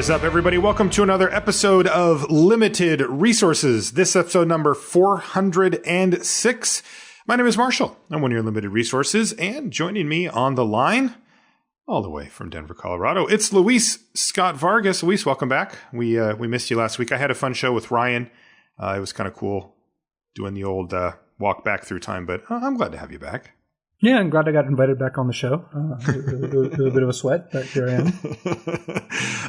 is up, everybody? Welcome to another episode of Limited Resources. This episode number 406. My name is Marshall. I'm one of your Limited Resources, and joining me on the line, all the way from Denver, Colorado, it's Luis Scott-Vargas. Luis, welcome back. We missed you last week. I had a fun show with Ryan. It was kind of cool doing the old walk back through time, but I'm glad to have you back. Yeah, I'm glad I got invited back on the show. It was a bit of a sweat, but here I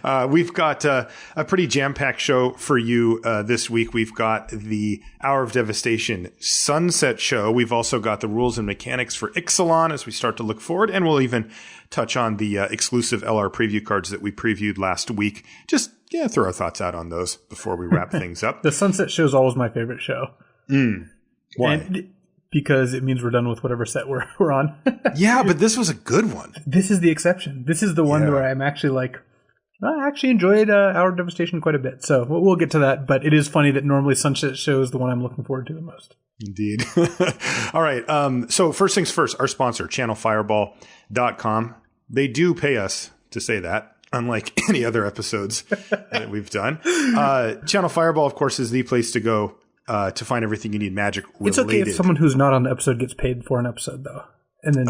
am. We've got a pretty jam-packed show for you this week. We've got the Hour of Devastation Sunset show. We've also got the rules and mechanics for Ixalan as we start to look forward, and we'll even touch on the exclusive LR preview cards that we previewed last week. Just throw our thoughts out on those before we wrap things up. The Sunset show is always my favorite show. Why? Because it means we're done with whatever set we're on. Yeah, but this was a good one. This is the exception. This is the one where I'm actually like, I actually enjoyed Hour of Devastation quite a bit. So we'll get to that. But it is funny that normally Sunset show is the one I'm looking forward to the most. Indeed. All right. So first things first, our sponsor, channelfireball.com. They do pay us to say that, unlike any other episodes that we've done. Channel Fireball, of course, is the place to go to find everything you need magic related. It's okay if someone who's not on the episode gets paid for an episode, though. And then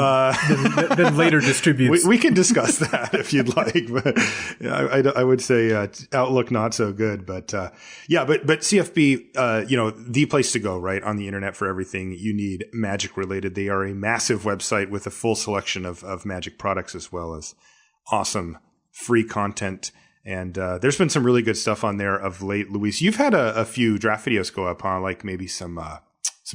later distributes. We can discuss that if you'd like. But I would say Outlook not so good. But but CFB, the place to go, right, on the internet for everything you need magic related. They are a massive website with a full selection of magic products as well as awesome free content. And there's been some really good stuff on there of late. Luis, you've had a few draft videos go up, like maybe some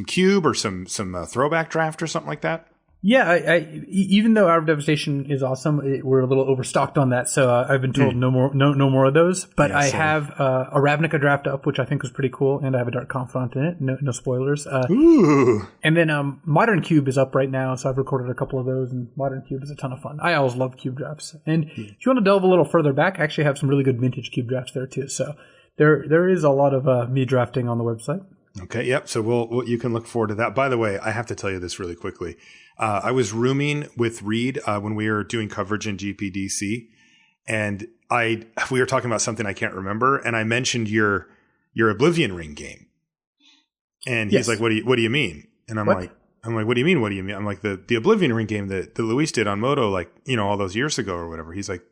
cube or some throwback draft or something like that. Yeah, I even though Hour of Devastation is awesome, we're a little overstocked on that. So I've been told no more of those. But I have a Ravnica draft up, which I think was pretty cool, and I have a Dark Confidant in it. No spoilers. Ooh. And then Modern Cube is up right now, so I've recorded a couple of those, and Modern Cube is a ton of fun. I always love cube drafts. And if you want to delve a little further back, I actually have some really good vintage cube drafts there too. So there is a lot of me drafting on the website. Okay, yep. So you can look forward to that. By the way, I have to tell you this really quickly. I was rooming with Reed when we were doing coverage in GPDC, and we were talking about something I can't remember, and I mentioned your Oblivion Ring game, and he's like, "What do you mean?" And I'm like, "What do you mean? What do you mean?" I'm like, "The Oblivion Ring game that Luis did on Moto, like all those years ago or whatever." He's like,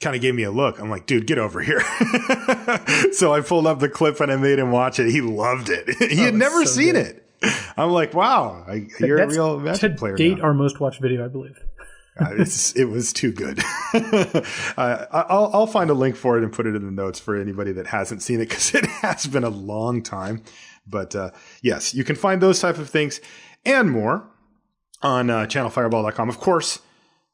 kind of gave me a look. I'm like, dude, get over here. So I pulled up the clip and I made him watch it. He loved it. He had never seen it. I'm like, wow, you're a real Magic player now. To date, our most watched video, I believe. It was too good. I'll find a link for it and put it in the notes for anybody that hasn't seen it, because it has been a long time. But yes, you can find those type of things and more on channelfireball.com. Of course,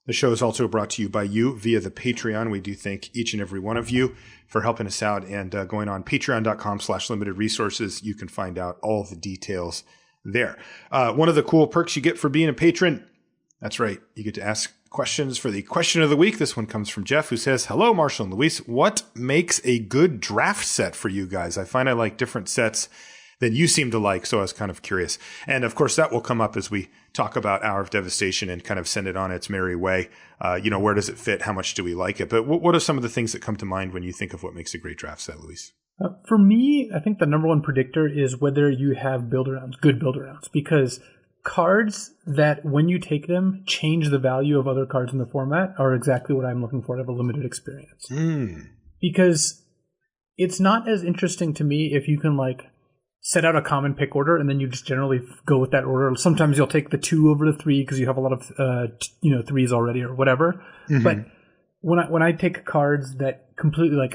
the show is also brought to you by you via the Patreon. We do thank each and every one of you for helping us out, and going on patreon.com/limited resources. You can find out all the details there. One of the cool perks you get for being a patron, that's right, you get to ask questions for the question of the week. This one comes from Jeff, who says, "Hello, Marshall and Luis. What makes a good draft set for you guys? I find I like different sets than you seem to like, so I was kind of curious." And of course, that will come up as we talk about Hour of Devastation and kind of send it on its merry way. Where does it fit? How much do we like it? But what are some of the things that come to mind when you think of what makes a great draft set, Luis? For me, I think the number one predictor is whether you have good build-arounds, because cards that, when you take them, change the value of other cards in the format are exactly what I'm looking for to have a limited experience. Because it's not as interesting to me if you can set out a common pick order and then you just generally go with that order. Sometimes you'll take the 2 over the 3 because you have a lot of 3s already or whatever. Mm-hmm. But when I take cards that completely a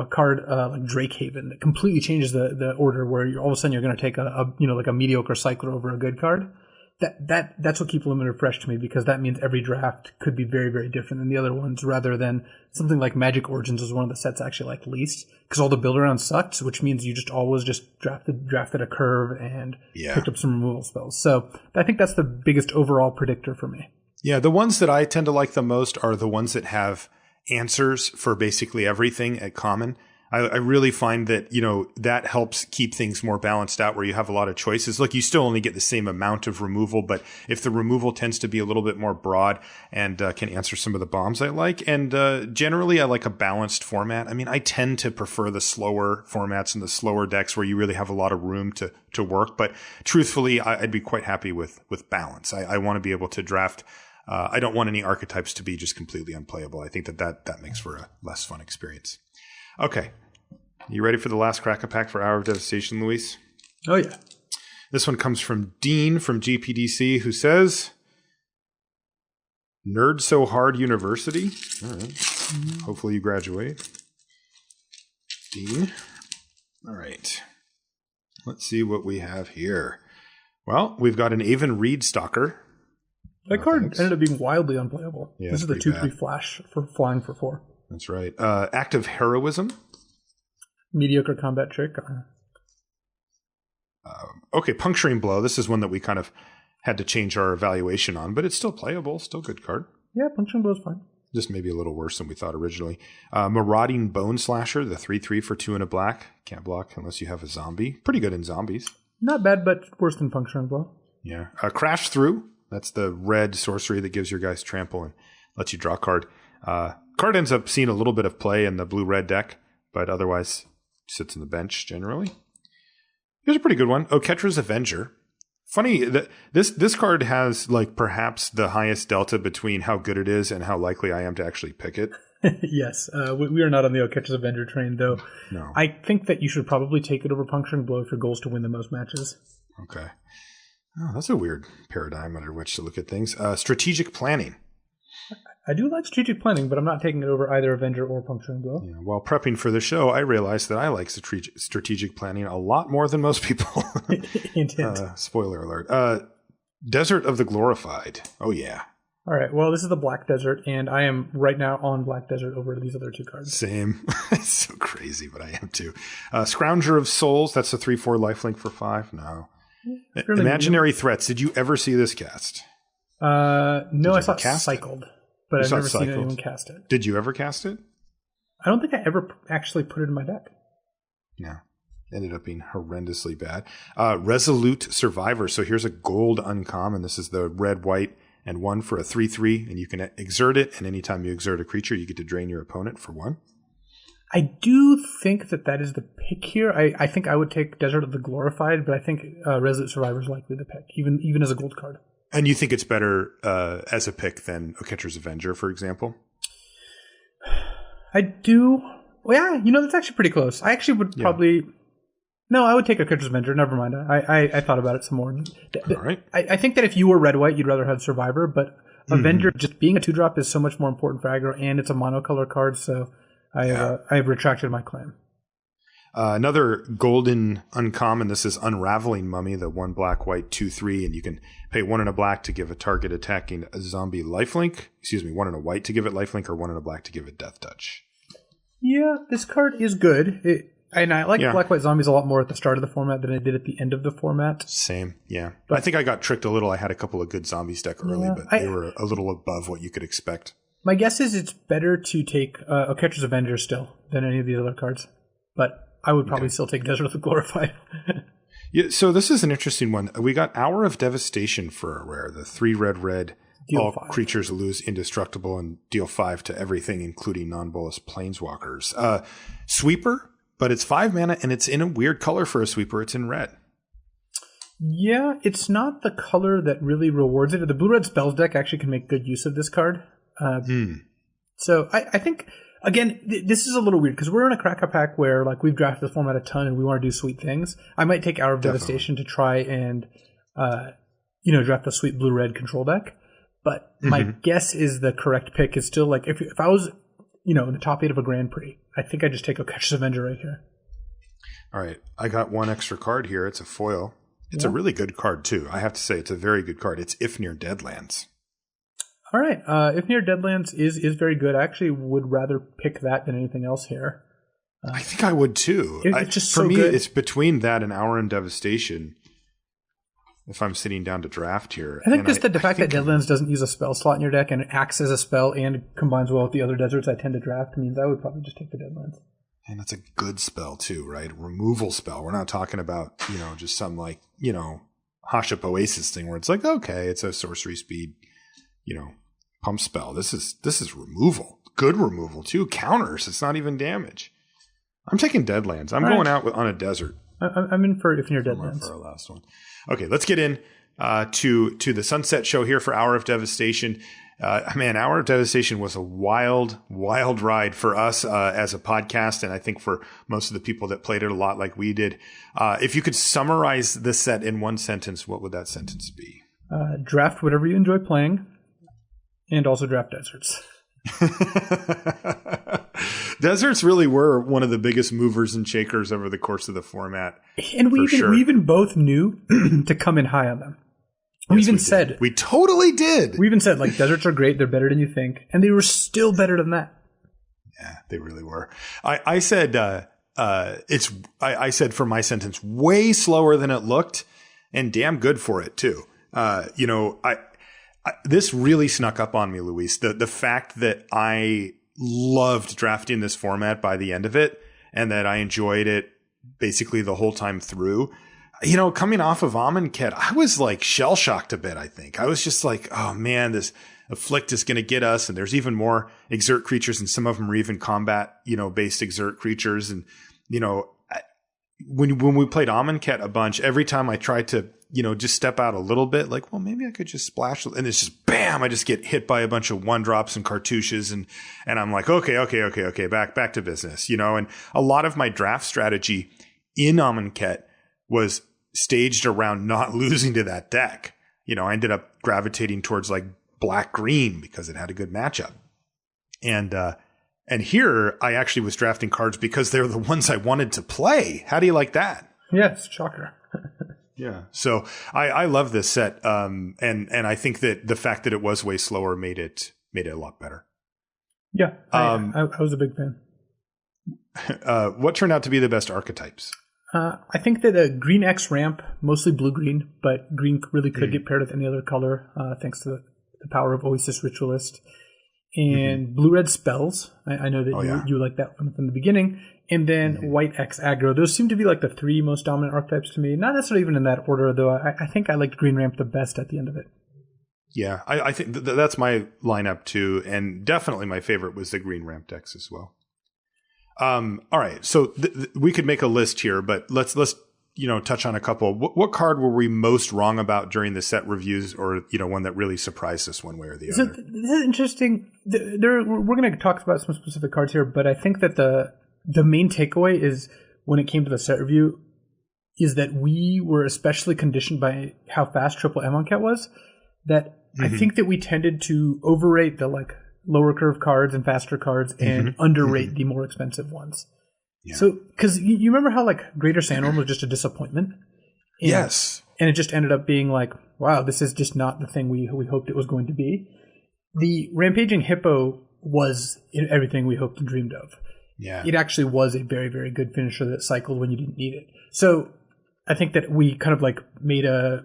card like Drakehaven that completely changes the order, where all of a sudden you're going to take a mediocre cycler over a good card, that's what keeps Limited fresh to me, because that means every draft could be very, very different than the other ones, rather than something like Magic Origins is one of the sets I actually like least, because all the build around sucked, which means you just always drafted a curve and picked up some removal spells. So I think that's the biggest overall predictor for me. Yeah, the ones that I tend to like the most are the ones that have answers for basically everything at common. I really find that, that helps keep things more balanced out where you have a lot of choices. Look, you still only get the same amount of removal, but if the removal tends to be a little bit more broad and can answer some of the bombs I like, and generally I like a balanced format. I mean, I tend to prefer the slower formats and the slower decks where you really have a lot of room to work. But truthfully, I'd be quite happy with balance. I want to be able to draft. I don't want any archetypes to be just completely unplayable. I think that makes for a less fun experience. Okay. You ready for the last Crack-A-Pack for Hour of Devastation, Luis? Oh, yeah. This one comes from Dean from GPDC, who says, Nerd So Hard University. All right. Hopefully you graduate. Dean. All right. Let's see what we have here. Well, we've got an Avon Reed Stalker. That card ended up being wildly unplayable. Yeah, this is the 2/3 flash for flying for 4. That's right. Active Heroism. Mediocre combat trick. Okay, Puncturing Blow. This is one that we kind of had to change our evaluation on, but it's still playable. Still good card. Yeah, Puncturing Blow is fine. Just maybe a little worse than we thought originally. Marauding Bone Slasher, the 3/3 for 2 and a black. Can't block unless you have a zombie. Pretty good in zombies. Not bad, but worse than Puncturing Blow. Yeah. Crash Through. That's the red sorcery that gives your guys trample and lets you draw a card. Card ends up seeing a little bit of play in the blue-red deck, but otherwise sits on the bench generally. Here's a pretty good one. Oketra's Avenger. Funny that this card has perhaps the highest delta between how good it is and how likely I am to actually pick it. Yes. We are not on the Oketra's Avenger train, though. No. I think that you should probably take it over Puncturing Blow if your goal is to win the most matches. Okay. Oh, that's a weird paradigm under which to look at things. Strategic Planning. I do like strategic planning, but I'm not taking it over either Avenger or Puncturing Blow. Yeah, while prepping for the show, I realized that I like strategic planning a lot more than most people. Spoiler alert. Desert of the Glorified. Oh, yeah. All right. Well, this is the Black Desert, and I am right now on Black Desert over these other 2 cards. Same. It's so crazy, but I am too. Scrounger of Souls. That's a 3/4 lifelink for 5. No. Imaginary Threats. Did you ever see this cast? No, I saw it cycled. But I've never seen anyone cast it. Did you ever cast it? I don't think I ever actually put it in my deck. No. Ended up being horrendously bad. Resolute Survivor. So here's a gold uncommon. This is the red, white, and 1 for a 3/3. And you can exert it. And anytime you exert a creature, you get to drain your opponent for 1. I do think that is the pick here. I think I would take Desert of the Glorified, but I think Resolute Survivor is likely the pick, even as a gold card. And you think it's better as a pick than Oketra's Avenger, for example? I do. Well, yeah, that's actually pretty close. I actually would probably... No, I would take Oketra's Avenger. Never mind. I thought about it some more. All right. I think that if you were red-white, you'd rather have Survivor, but Avenger, just being a 2-drop, is so much more important for aggro, and it's a monocolor card, so I've retracted my claim. Another golden uncommon. This is Unraveling Mummy, the 1 black, white, 2/3, and you can pay 1 and a black to give a target attacking a zombie lifelink. 1 and a white to give it lifelink, or 1 and a black to give it death touch. Yeah, this card is good. And I like black, white zombies a lot more at the start of the format than I did at the end of the format. Same, yeah. But I think I got tricked a little. I had a couple of good zombies deck early, but they were a little above what you could expect. My guess is it's better to take Oketra's Avenger still than any of these other cards. But I would probably still take Desert of the Glorified. Yeah, so this is an interesting one. We got Hour of Devastation for a rare. The 3 red. Deal all 5. Creatures lose indestructible and deal 5 to everything, including non-bolus planeswalkers. Sweeper, but it's 5 mana and it's in a weird color for a sweeper. It's in red. Yeah, it's not the color that really rewards it. The blue-red spells deck actually can make good use of this card. So I think... Again, this is a little weird because we're in a Crack-A-Pack where we've drafted this format a ton and we want to do sweet things. I might take Hour of Devastation to try and draft a sweet blue-red control deck. But my guess is the correct pick is still if I was in the top 8 of a Grand Prix, I think I'd just take Oketra's Avenger right here. All right, I got 1 extra card here. It's a foil. It's a really good card too. I have to say it's a very good card. It's If Near Deadlands. All right. If Near Deadlands is very good, I actually would rather pick that than anything else here. I think I would too. It's just for so me, good. It's between that and Hour and Devastation. If I'm sitting down to draft here, I think the fact that Deadlands doesn't use a spell slot in your deck and it acts as a spell and combines well with the other deserts I tend to draft means I would probably just take the Deadlands. And that's a good spell too, right? Removal spell. We're not talking about, just some like, Haship Oasis thing where it's like, okay, it's a sorcery speed, pump spell. This is removal. Good removal too. Counters. It's not even damage. I'm taking Deadlands. I'm going out on a desert. I'm in for if you're Deadlands. For our last one. Okay, let's get in to the Sunset Show here for Hour of Devastation. Hour of Devastation was a wild, wild ride for us as a podcast, and I think for most of the people that played it a lot like we did. If you could summarize the set in one sentence, what would that sentence be? Draft whatever you enjoy playing, and also draft deserts. Deserts really were one of the biggest movers and shakers over the course of the format. And we even both knew to come in high on them. We said we totally did. We even said like deserts are great, they're better than you think, and they were still better than that. Yeah, they really were. I said I said for my sentence, way slower than it looked, and damn good for it too. This really snuck up on me, Luis. The fact that I loved drafting this format by the end of it, and that I enjoyed it basically the whole time through. Coming off of Amonkhet, I was like shell shocked a bit, I think. I was just like, oh man, this Afflict is going to get us. And there's even more exert creatures, and some of them are even combat, based exert creatures. And, when we played Amonkhet a bunch, every time I tried to, just step out a little bit, like, well, maybe I could just splash. And it's just bam, I just get hit by a bunch of 1-drops and cartouches. And I'm like, okay, back to business, And a lot of my draft strategy in Amonkhet was staged around not losing to that deck. I ended up gravitating towards like black-green because it had a good matchup. And here I actually was drafting cards because they're the ones I wanted to play. How do you like that? Yes, shocker. Yeah. So I love this set. And I think that the fact that it was way slower made it a lot better. Yeah. I was a big fan. What turned out to be the best archetypes? I think that a green X ramp, mostly blue-green, but green really could get paired with any other color, thanks to the power of Oasis Ritualist. And blue-red spells. I know that you like that one from the beginning. And then white X aggro. Those seem to be like the three most dominant archetypes to me. Not necessarily even in that order, though. I think I liked green ramp the best at the end of it. Yeah, I think that's my lineup too. And definitely my favorite was the green ramp decks as well. All right, so we could make a list here, but let's touch on a couple. What card were we most wrong about during the set reviews, or one that really surprised us one way or the other? This is interesting. We're going to talk about some specific cards here, but I think that the main takeaway is when it came to the set review is that we were especially conditioned by how fast Triple Amonkhet was. That I think that we tended to overrate the lower curve cards and faster cards and underrate the more expensive ones. Yeah. So, because you remember how Greater Sandworm was just a disappointment? Yes. And it just ended up being wow, this is just not the thing we hoped it was going to be. The Rampaging Hippo was everything we hoped and dreamed of. Yeah. It actually was a very, very good finisher that cycled when you didn't need it. So I think that we kind of made a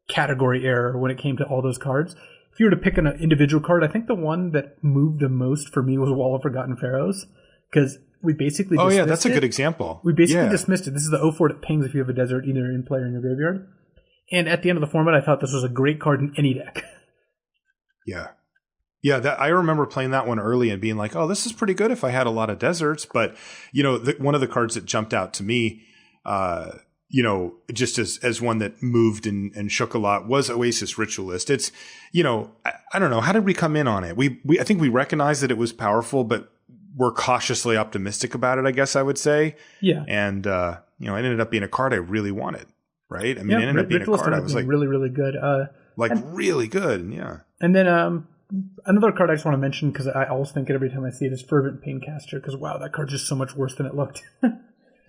category error when it came to all those cards. If you were to pick an individual card, I think the one that moved the most for me was Wall of Forgotten Pharaohs, because we basically dismissed that's a good example. We basically dismissed it. This is the 0-4 that pings if you have a desert either in play or in your graveyard. And at the end of the format, I thought this was a great card in any deck. Yeah. Yeah, I remember playing that one early and being like, oh, this is pretty good if I had a lot of deserts. But, one of the cards that jumped out to me, just as one that moved and shook a lot was Oasis Ritualist. It's, I don't know. How did we come in on it? I think we recognized that it was powerful, but we're cautiously optimistic about it, I guess I would say. Yeah. And, it ended up being a card I really wanted, right? I mean, it ended up being a card I was really, really good. Really good, yeah. And then another card I just want to mention, because I always think it every time I see it, is Fervent Paincaster, because wow, that card's just so much worse than it looked.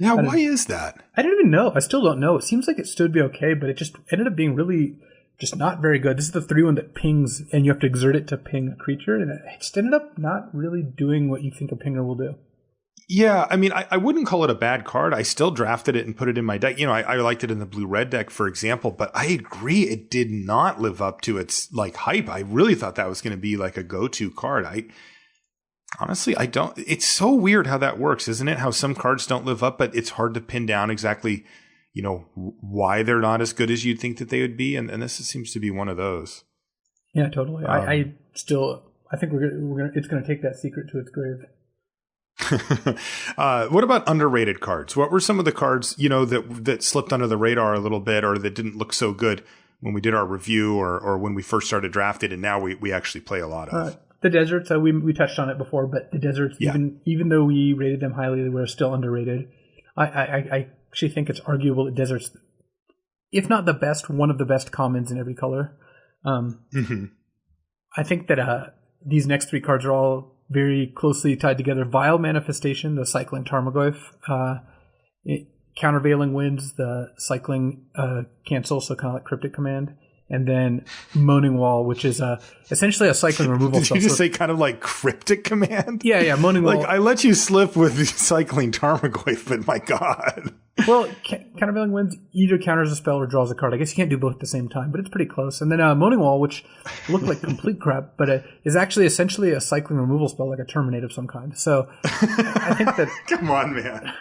Yeah, why is that? I don't even know. I still don't know. It seems like it stood be okay, but it just ended up being really just not very good. This is the 3-1 that pings, and you have to exert it to ping a creature, and it just ended up not really doing what you think a pinger will do. Yeah, I mean, I wouldn't call it a bad card. I still drafted it and put it in my deck. I liked it in the blue-red deck, for example, but I agree it did not live up to its hype. I really thought that was going to be a go-to card. Honestly, I don't. It's so weird how that works, isn't it? How some cards don't live up, but it's hard to pin down exactly, why they're not as good as you'd think that they would be. And this seems to be one of those. Yeah, totally. I think it's going to take that secret to its grave. What about underrated cards? What were some of the cards, that slipped under the radar a little bit, or that didn't look so good when we did our review, or when we first started drafted, and now we actually play a lot of? The deserts, we touched on it before, but the deserts, even though we rated them highly, they were still underrated. I actually think it's arguable that deserts, if not the best, one of the best commons in every color. I think that these next three cards are all very closely tied together. Vile Manifestation, the cycling Tarmogoyf, Countervailing Winds, the cycling cancel, so kind of like Cryptic Command. And then Moaning Wall, which is essentially a cycling removal spell. Did you just say kind of like Cryptic Command? Yeah, Moaning Wall. Like, I let you slip with cycling Tarmogoyf, but my God. Well, Countervailing Winds either counters a spell or draws a card. I guess you can't do both at the same time, but it's pretty close. And then Moaning Wall, which looked like complete crap, but is actually essentially a cycling removal spell, like a Terminate of some kind. So I think that... Come on, man.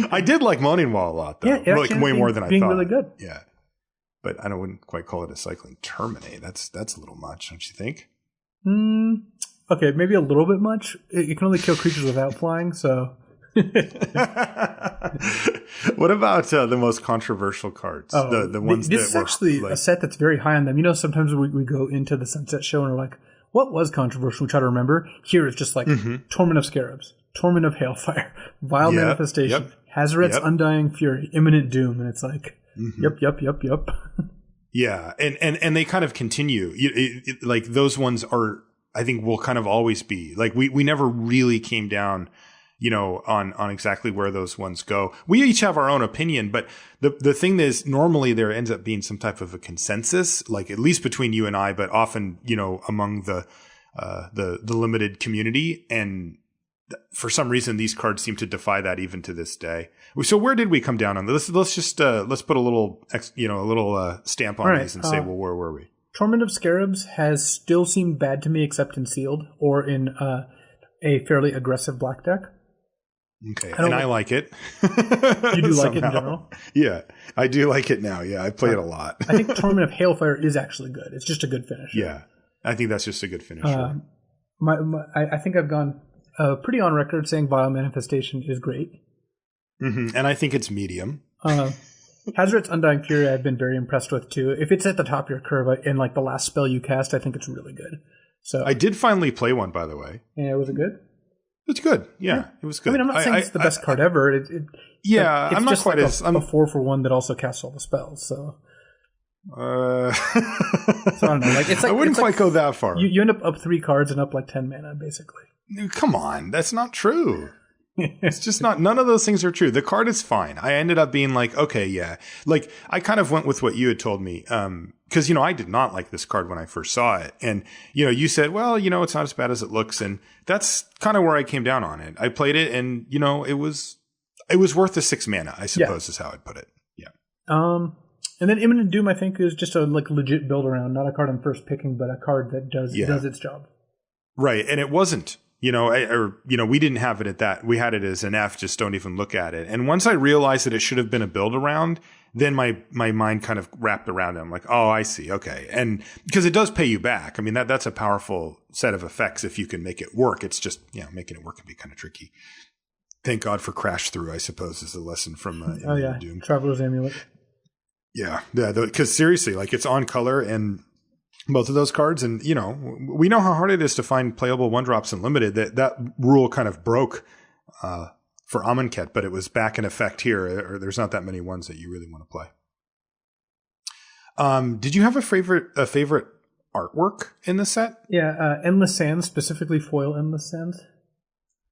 I did like Moaning Wall a lot, though. Yeah, like way more than I thought. Being really good. Yeah. But I wouldn't quite call it a cycling Terminate. That's a little much, don't you think? Okay, maybe a little bit much. It can only kill creatures without flying, so... What about the most controversial cards? The ones this is actually a set that's very high on them. Sometimes we go into the Sunset Show and we're like, what was controversial? We try to remember. Here it's just like Torment of Scarabs, Torment of Hailfire, Vile Manifestation, Hazaret's Undying Fury, Imminent Doom, and it's like, yep. Yeah, and they kind of continue. Like those ones are, I think, will kind of always be like we never really came down, on exactly where those ones go. We each have our own opinion, but the thing is, normally there ends up being some type of a consensus, like at least between you and I, but often, among the limited community. And for some reason, these cards seem to defy that even to this day. So where did we come down on this? Let's just let's put a little stamp on these and say, well, where were we? Torment of Scarabs has still seemed bad to me, except in sealed or in a fairly aggressive black deck. Okay, I like it. You do like it in general? Yeah, I do like it now. Yeah, I play it a lot. I think Torment of Hailfire is actually good. It's just a good finisher. Yeah, I think that's just a good finisher. I think I've gone pretty on record saying Vile Manifestation is great. And I think it's medium. Hazaret's Undying Fury I've been very impressed with too. If it's at the top of your curve and like the last spell you cast, I think it's really good. So I did finally play one, by the way. Yeah, was it good? It's good. Yeah, it was good. I mean, I'm not saying it's the best card ever. I'm not just quite like as... a 4-for-1 that also casts all the spells, so... So I don't know. Like, it's like, I wouldn't quite go that far. You end up 3 cards and up like 10 mana, basically. Come on, that's not true. It's just not, none of those things are true. The card is fine. I ended up being like, okay, yeah. Like, I kind of went with what you had told me. Cause, I did not like this card when I first saw it. And, you said, well, it's not as bad as it looks. And that's kind of where I came down on it. I played it and, it was worth the 6 mana, I suppose is how I'd put it. Yeah. And then Imminent Doom, I think, is just a legit build around, not a card I'm first picking, but a card that does its job. Right. And it wasn't. We didn't have it at that. We had it as an F, just don't even look at it. And once I realized that it should have been a build around, then my mind kind of wrapped around it. I'm like, oh, I see. Okay. And because it does pay you back. I mean, that's a powerful set of effects if you can make it work. It's just, making it work can be kind of tricky. Thank God for Crash Through, I suppose, is a lesson from Doom. Traveler's Amulet. Yeah. Because seriously, like it's on color and both of those cards, and we know how hard it is to find playable 1-drops in limited. That rule kind of broke for Amonkhet, but it was back in effect here. Or there's not that many ones that you really want to play. Did you have a favorite artwork in the set? Yeah, Endless Sands, specifically foil Endless Sands.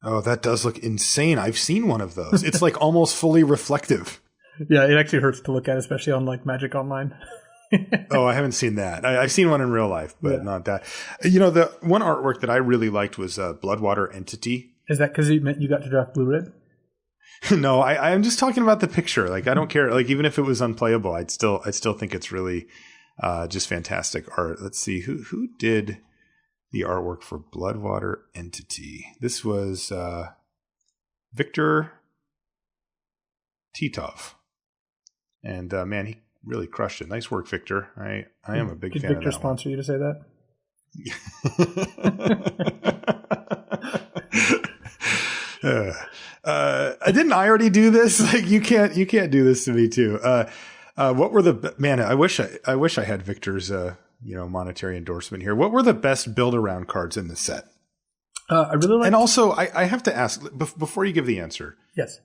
Oh, that does look insane. I've seen one of those. It's like almost fully reflective. Yeah, it actually hurts to look at, especially on like Magic Online. Oh, I haven't seen that. I've seen one in real life, but not that. The one artwork that I really liked was Bloodwater Entity. Is that because you got to draft blue-red? No, I'm just talking about the picture. Like, I don't care. Like, even if it was unplayable, I'd still think it's really just fantastic art. Let's see who did the artwork for Bloodwater Entity. This was Victor Titov. And man, he really crushed it. Nice work, Victor. I am a big fan Victor of that. Did Victor sponsor you to say that? Didn't I already do this? Like you can't do this to me too. What were the man? I wish I had Victor's monetary endorsement here. What were the best build around cards in the set? I really like. And also, I have to ask before you give the answer. Yes.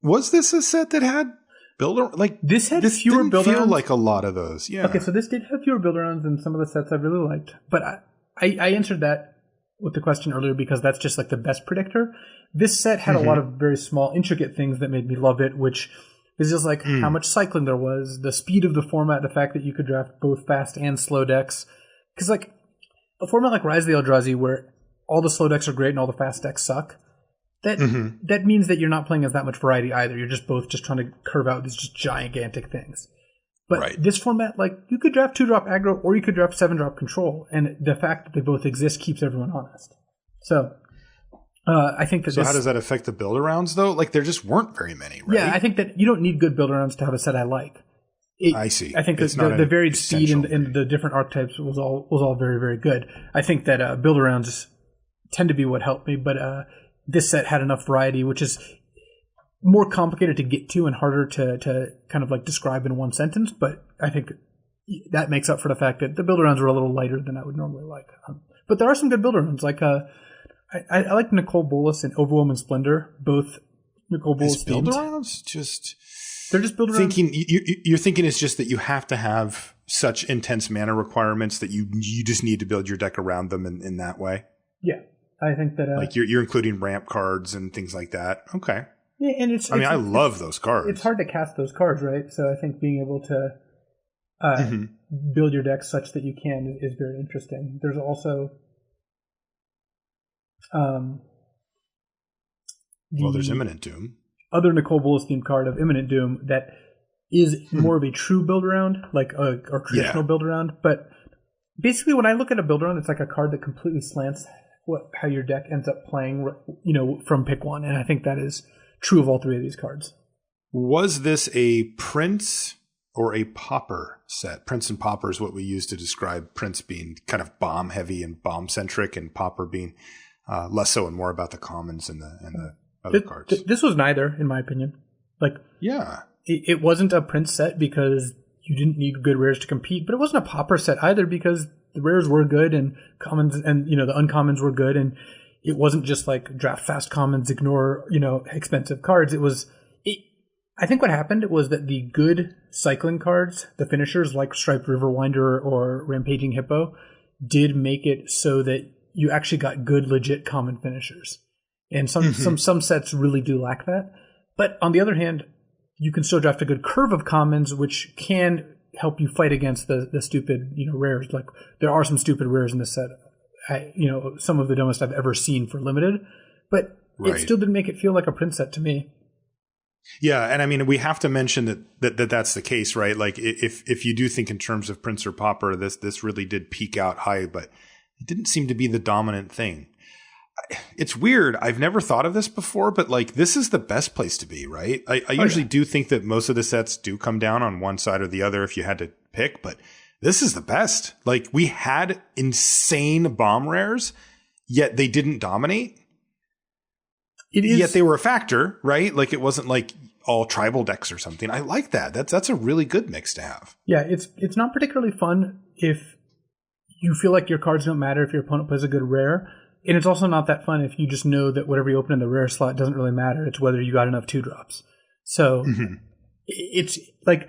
Was this a set that had build like this had fewer build feel arounds? like a lot of those? Yeah. Okay, so this did have fewer build arounds than some of the sets I really liked, but I answered that with the question earlier because that's just like the best predictor. This set had a lot of very small, intricate things that made me love it, which is just like how much cycling there was, the speed of the format, the fact that you could draft both fast and slow decks. Because like a format like Rise of the Eldrazi, where all the slow decks are great and all the fast decks suck, that means that you're not playing as that much variety either. You're just both just trying to curve out these just gigantic things. But this format, like you could draft 2-drop aggro or you could draft 7-drop control, and the fact that they both exist keeps everyone honest. So I think that. So how does that affect the build arounds though? Like there just weren't very many, right? Yeah, I think that you don't need good build arounds to have a set I like. I see. I think that the varied speed and the different archetypes was all very, very good. I think that build arounds tend to be what helped me, but this set had enough variety, which is more complicated to get to and harder to kind of like describe in one sentence. But I think that makes up for the fact that the build arounds were a little lighter than I would normally like. But there are some good build arounds, like I like Nicole Bolas and Overwhelming Splendor. Both Nicole Bolas build arounds just. They're just build arounds. You're thinking it's just that you have to have such intense mana requirements that you just need to build your deck around them in that way. Yeah, I think that like you're including ramp cards and things like that. Okay. Yeah, and I love those cards. It's hard to cast those cards, right? So I think being able to build your deck such that you can is very interesting. There's also there's Imminent Doom. Other Nicole Bolas themed card of Imminent Doom that is more of a true build around, like a traditional build around. But basically, when I look at a build around, it's like a card that completely slants how your deck ends up playing, from pick one. And I think that is true of all three of these cards. Was this a Prince or a Pauper set? Prince and Pauper is what we use to describe Prince being kind of bomb heavy and bomb centric, and Pauper being less so and more about the commons and the other cards. This was neither, in my opinion. It wasn't a Prince set because you didn't need good rares to compete, but it wasn't a Pauper set either because the rares were good and commons and the uncommons were good, and it wasn't just like draft fast commons, ignore expensive cards. I think what happened was that the good cycling cards, the finishers like Striped Riverwinder or Rampaging Hippo, did make it so that you actually got good legit common finishers. And some sets really do lack that. But on the other hand, you can still draft a good curve of commons, which can help you fight against the stupid rares. Like there are some stupid rares in this set. Some of the dumbest I've ever seen for limited, but it still didn't make it feel like a Prince set to me. Yeah, and I mean we have to mention that's the case, right? Like if you do think in terms of Prince or Pauper, this really did peak out high, but it didn't seem to be the dominant thing. It's weird. I've never thought of this before, but like this is the best place to be, right? I usually do think that most of the sets do come down on one side or the other if you had to pick, but this is the best. Like we had insane bomb rares, yet they didn't dominate. Yet they were a factor, right? Like it wasn't like all tribal decks or something. I like that. That's a really good mix to have. Yeah, it's not particularly fun if you feel like your cards don't matter if your opponent plays a good rare. And it's also not that fun if you just know that whatever you open in the rare slot doesn't really matter. It's whether you got enough 2-drops. So it's like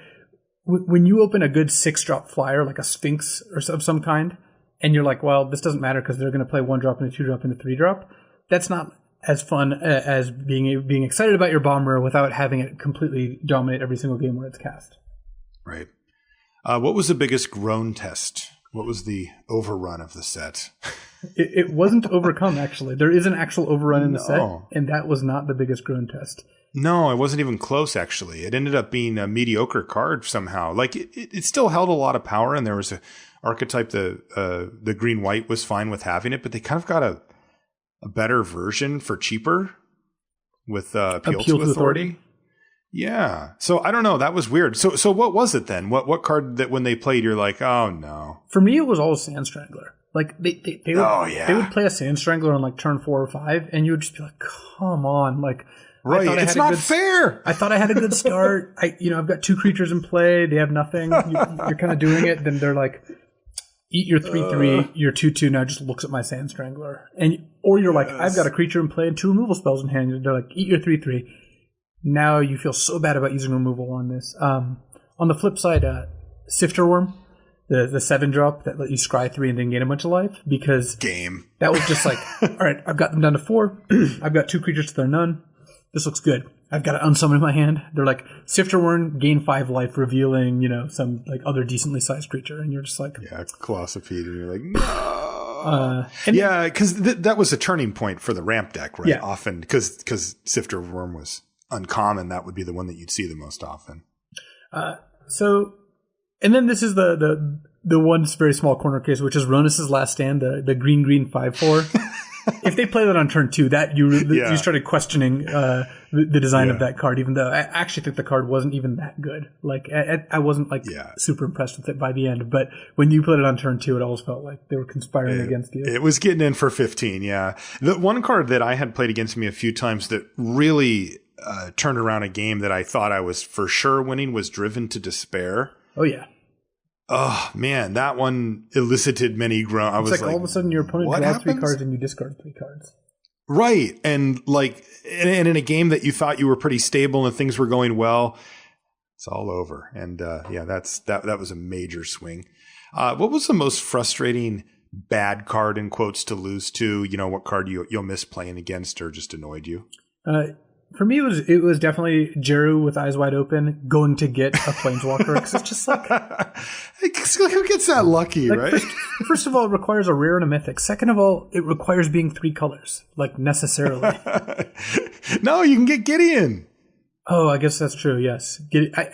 when you open a good 6-drop flyer, like a Sphinx or of some kind, and you're like, well, this doesn't matter because they're going to play 1-drop and a 2-drop and a 3-drop. That's not as fun as being excited about your bomb rare without having it completely dominate every single game where it's cast. Right. What was the biggest groan test What was the overrun of the set? It wasn't overcome, actually. There is an actual overrun in the set, and that was not the biggest groan test. No, it wasn't even close, actually. It ended up being a mediocre card somehow. Like, it still held a lot of power, and there was a archetype, the green-white was fine with having it, but they kind of got a better version for cheaper with Appeal to Authority. Yeah. So I don't know. That was weird. So what was it then? What card that when they played, you're like, oh no. For me, it was always Sand Strangler. Like they would play a Sand Strangler on like turn 4 or 5, and you would just be like, come on, like. Right, it's not fair. I thought I had a good start. I've got 2 creatures in play. They have nothing. You're kind of doing it. Then they're like, eat your 3/3, your 2/2. Now just looks at my Sand Strangler, or you're like, I've got a creature in play and 2 removal spells in hand. And they're like, eat your 3/3. Now you feel so bad about using removal on this. On the flip side, Sifter Worm, the 7-drop that let you scry 3 and then gain a bunch of life, because that was just like, all right, I've got them down to 4. I've got 2 creatures to their none. This looks good. I've got an unsummon in my hand. They're like, Sifter Worm, gain 5 life, revealing, some like other decently sized creature. And you're just like... Yeah, Colossopede. And you're like, no. Because that was a turning point for the ramp deck, right? Yeah. Often, because Sifter Worm was uncommon, that would be the one that you'd see the most often. And then this is the one very small corner case, which is Ronus's Last Stand, the green 5/4. If they play that on turn 2, that you started questioning the design of that card, even though I actually think the card wasn't even that good. Like I wasn't super impressed with it by the end, but when you played it on turn 2, it always felt like they were conspiring against you. It was getting in for 15, yeah. The one card that I had played against me a few times that really turned around a game that I thought I was for sure winning was Driven to Despair. Oh, yeah. Oh, man, that one elicited many groans. I was like, all of a sudden your opponent draws 3 cards and you discard 3 cards. Right. And and in a game that you thought you were pretty stable and things were going well, it's all over. And that was a major swing. What was the most frustrating bad card in quotes to lose to? What card you'll miss playing against or just annoyed you? For me, it was definitely Jeru with Eyes Wide Open going to get a Planeswalker, because it's just like... Who gets that lucky, right? First of all, it requires a rare and a mythic. Second of all, it requires being 3 colors, like necessarily. No, you can get Gideon. Oh, I guess that's true, yes.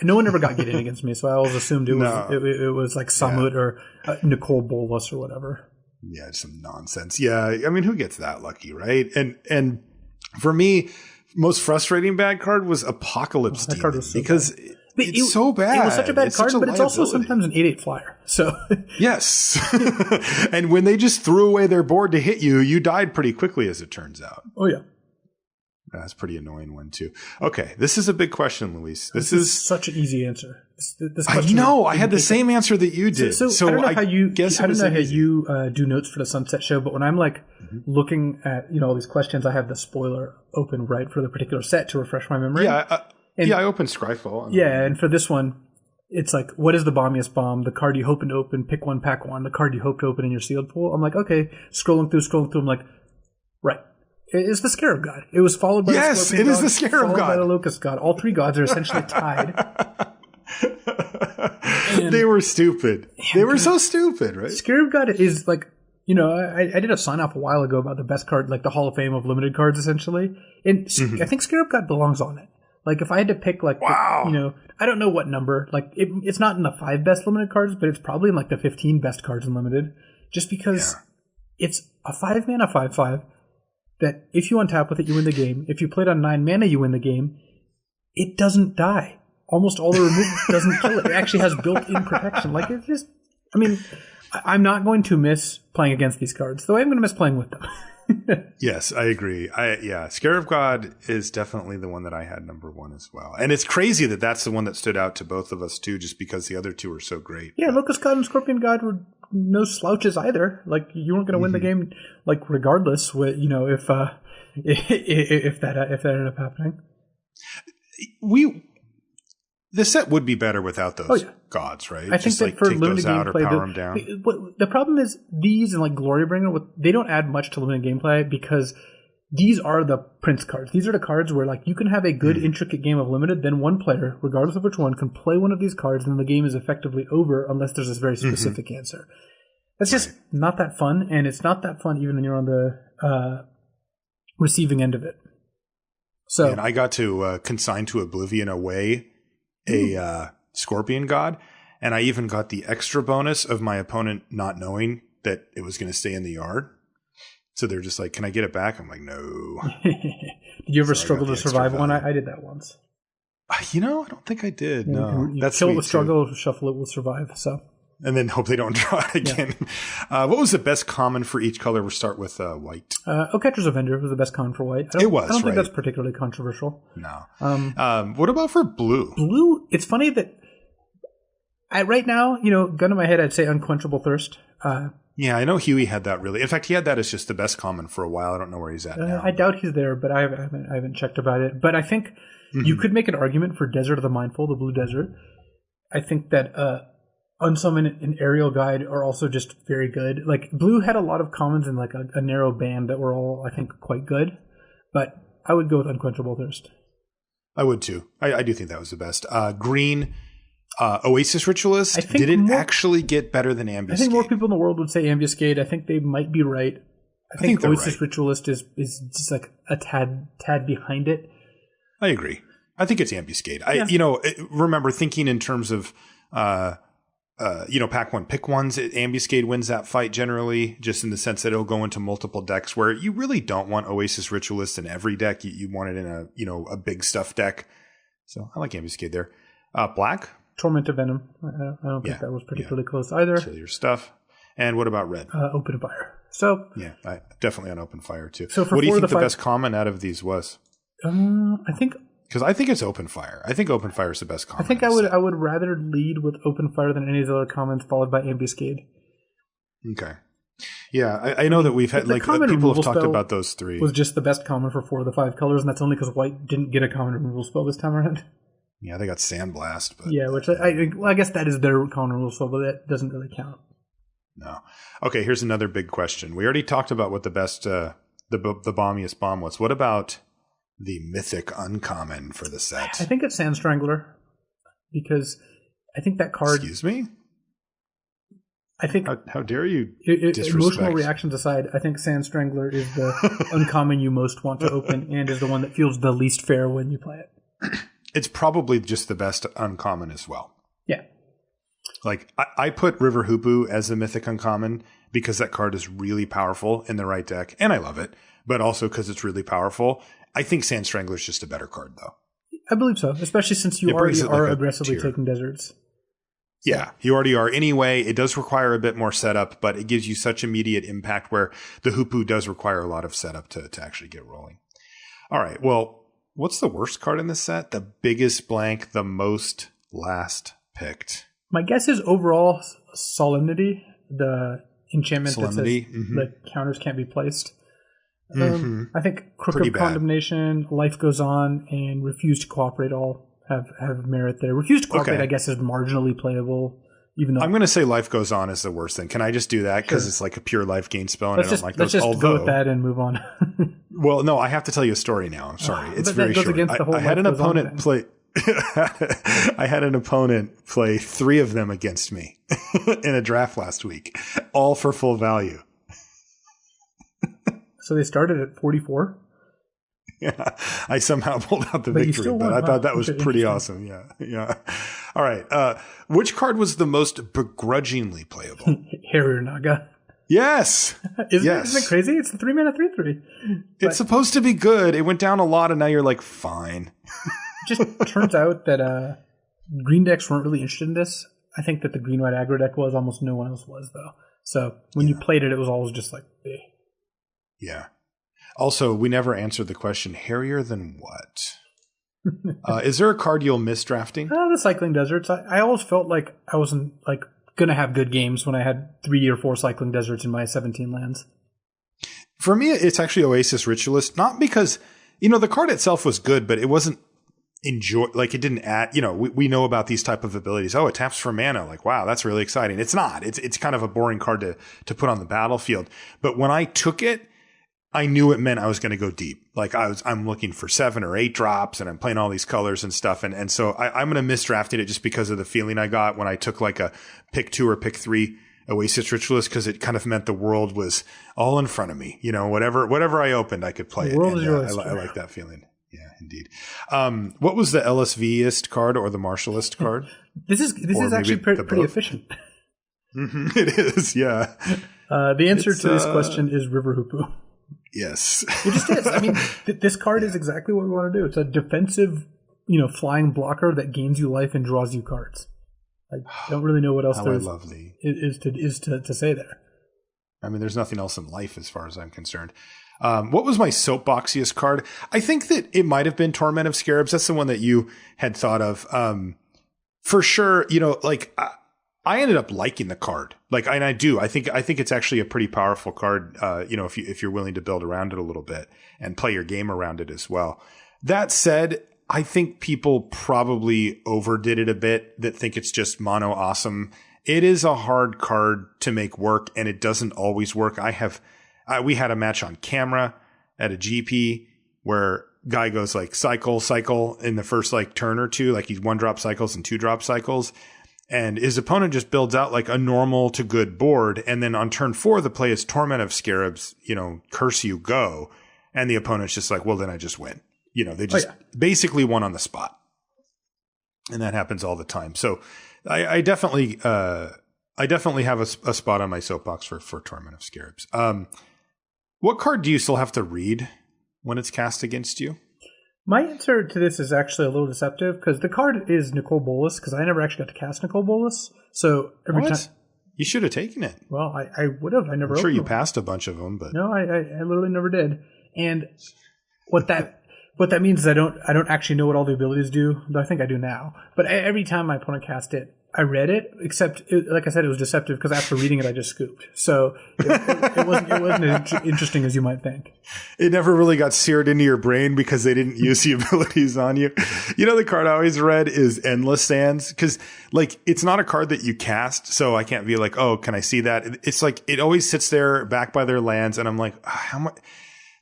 No one ever got Gideon against me, so I always assumed it was like Samut or Nicole Bolas or whatever. Yeah, it's some nonsense. Yeah, I mean, who gets that lucky, right? And for me... most frustrating bad card was Apocalypse Demon, card was so because it's so bad. It was such a bad card, but it's also sometimes an 8/8 flyer. So yes, and when they just threw away their board to hit you, you died pretty quickly, as it turns out. Oh yeah, that's a pretty annoying one too. Okay, this is a big question, Luis. This is such an easy answer. I know. I had the same answer that you did. So I don't know how you do notes for the Sunset Show, but when I'm like looking at all these questions, I have the spoiler open right for the particular set to refresh my memory. Yeah, I opened Scryfall. Yeah, and for this one, it's like, what is the bombiest bomb? The card you hoping to open, pick one, pack one. The card you hope to open in your sealed pool. I'm like, okay, scrolling through. I'm like, right. It's the Scarab God. It was followed by the Scorpion God. Yes, it is the Scarab God. Followed by the Locust God. All 3 gods are essentially tied. They were stupid. They were so stupid, right? Scarab God is like, I did a sign off a while ago about the best card, like the Hall of Fame of limited cards, essentially. And I think Scarab God belongs on it. Like, if I had to pick, like, wow. I don't know what number. Like, it's not in the 5 best limited cards, but it's probably in like the 15 best cards in limited. Just because it's a 5-mana 5/5 that if you untap with it, you win the game. If you play it on 9 mana, you win the game. It doesn't die. Almost all the removal doesn't kill it. It actually has built-in protection. Like, it's just... I mean, I'm not going to miss playing against these cards, though I am going to miss playing with them. Yes, I agree. Scarab God is definitely the one that I had number 1 as well. And it's crazy that that's the one that stood out to both of us, too, just because the other 2 are so great. Yeah, Locust God and Scorpion God were no slouches either. Like, you weren't going to win the game, like, regardless, if that ended up happening. The set would be better without those gods, right? I think just that for take limited those out gameplay, or power them down. The problem is these and like Glorybringer, they don't add much to limited gameplay because these are the Prince cards. These are the cards where like you can have a good intricate game of limited, then one player, regardless of which one, can play one of these cards, and the game is effectively over unless there's this very specific answer. It's just not that fun, and it's not that fun even when you're on the receiving end of it. So, and I got to consign to oblivion away a Scorpion God, and I even got the extra bonus of my opponent not knowing that it was going to stay in the yard. So they're just like, "Can I get it back?" I'm like, "No." Did you ever struggle to survive one? I did that once. I don't think I did. Yeah, no, that's kill it with struggle, shuffle it with survive. So, and then hope they don't draw it again. Yeah. What was the best common for each color? We'll start with white. Catcher's Avenger was the best common for white. It was. I don't think that's particularly controversial. No. What about for blue? Blue. It's funny that right now, gun to my head, I'd say Unquenchable Thirst. Yeah, I know Huey had that really. In fact, he had that as just the best common for a while. I don't know where he's at now. I doubt he's there, but I haven't checked about it. But I think you could make an argument for Desert of the Mindful, the Blue Desert. I think that Unsummon and Aerial Guide are also just very good. Like, blue had a lot of commons in like a narrow band that were all, I think, quite good. But I would go with Unquenchable Thirst. I would too. I do think that was the best. Green... Oasis Ritualist, did it actually get better than Ambuscade? I think more people in the world would say Ambuscade. I think they might be right. I think Oasis Ritualist is just like a tad behind it. I agree. I think it's Ambuscade. Remember thinking in terms of, pack one, pick ones. Ambuscade wins that fight generally, just in the sense that it'll go into multiple decks where you really don't want Oasis Ritualist in every deck. You want it in a big stuff deck. So I like Ambuscade there. Black. Torment of Venom. I don't think that was particularly close either. So your stuff. And what about red? Open Fire. So I definitely on Open Fire too. So what do you think the best common out of these was? I think because I think it's Open Fire. I think Open Fire is the best common. I think I would rather lead with Open Fire than any of the other commons, followed by Ambuscade. Okay. Yeah, I know that we've had people have talked about those three. Was just the best common for 4 of the 5 colors, and that's only because white didn't get a common removal spell this time around. Yeah, they got Sandblast. But yeah, which I guess that is their common rule spell, but that doesn't really count. No. Okay, here's another big question. We already talked about what the best, the bombiest bomb was. What about the mythic uncommon for the set? I think it's Sand Strangler, because I think that card... Excuse me? I think... How dare you disrespect? Emotional reactions aside, I think Sand Strangler is the uncommon you most want to open, and is the one that feels the least fair when you play it. It's probably just the best uncommon as well. Yeah. Like, I put River Hoopoe as the mythic uncommon because that card is really powerful in the right deck, and I love it, but also because it's really powerful. I think Sand Strangler is just a better card, though. I believe so, especially since you already are aggressively taking deserts. Yeah, you already are anyway. It does require a bit more setup, but it gives you such immediate impact where the Hoopoe does require a lot of setup to actually get rolling. All right, well, what's the worst card in this set? The biggest blank, the most last picked. My guess is overall Solemnity, the enchantment that says the counters can't be placed. I think Crook of Condemnation, Life Goes On, and Refuse to Cooperate all have merit there. Refuse to Cooperate, I guess, is marginally playable. Even though I'm going to say Life Goes On is the worst thing. Can I just do that? Because it's like a pure life gain spell, and I don't like those. Let's just go with that and move on. Well, no, I have to tell you a story now. I'm sorry. It's very short. I had an opponent play... I had an opponent play 3 of them against me in a draft last week, all for full value. So they started at 44? Yeah, I somehow pulled out the victory, but I thought that was pretty awesome. Yeah. All right. Which card was the most begrudgingly playable? Harrier Naga. Yes. Isn't it crazy? It's a 3-mana 3/3. It's supposed to be good. It went down a lot, and now you're like, fine. Just turns out that green decks weren't really interested in this. I think that the green-white aggro deck was. Almost no one else was, though. So when you played it, it was always just like, eh. Yeah. Also, we never answered the question, hairier than what? Is there a card you'll miss drafting? The Cycling Deserts. I always felt like I wasn't going to have good games when I had 3 or 4 Cycling Deserts in my 17 lands. For me, it's actually Oasis Ritualist. Not because, the card itself was good, but it wasn't it didn't add, we know about these type of abilities. Oh, it taps for mana. Like, wow, that's really exciting. It's not. It's kind of a boring card to put on the battlefield. But when I took it, I knew it meant I was going to go deep. Like I'm looking for 7 or 8 drops, and I'm playing all these colors and stuff. And so I'm going to miss drafting it just because of the feeling I got when I took like a pick 2 or pick 3 Oasis Ritualist because it kind of meant the world was all in front of me. Whatever I opened, I could play the world it. is your oyster. I like that feeling. Yeah, indeed. What was the LSV-ist card or the Martialist card? This is actually pretty efficient. It is, yeah. The answer to this question is River Hoopu. Yes. It just is. I mean, this card is exactly what we want to do. It's a defensive, flying blocker that gains you life and draws you cards. I don't really know what else there is to say there. I mean, there's nothing else in life as far as I'm concerned. What was my soapboxiest card? I think that it might have been Torment of Scarabs. That's the one that you had thought of. For sure, I ended up liking the card. And I do. I think it's actually a pretty powerful card. If you're willing to build around it a little bit and play your game around it as well. That said, I think people probably overdid it a bit that think it's just mono awesome. It is a hard card to make work, and it doesn't always work. We had a match on camera at a GP where guy goes cycle in the first turn or two, he's 1-drop cycles and 2-drop cycles. And his opponent just builds out a normal to good board. And then on turn 4, the play is Torment of Scarabs, curse you, go. And the opponent's just well, then I just win. They just basically won on the spot. And that happens all the time. So I definitely have a spot on my soapbox for Torment of Scarabs. What card do you still have to read when it's cast against you? My answer to this is actually a little deceptive because the card is Nicol Bolas because I never actually got to cast Nicol Bolas. So every time you should have taken it. Well, I would have. I never. I'm sure you passed a bunch of them, but no, I literally never did. And what that means is I don't actually know what all the abilities do. Though I think I do now. But every time my opponent cast it, I read it. Except, like I said, it was deceptive because after reading it, I just scooped. So it wasn't as interesting as you might think. It never really got seared into your brain because they didn't use the abilities on you. The card I always read is Endless Sands because it's not a card that you cast. So I can't be oh, can I see that? It's it always sits there back by their lands, and I'm how much?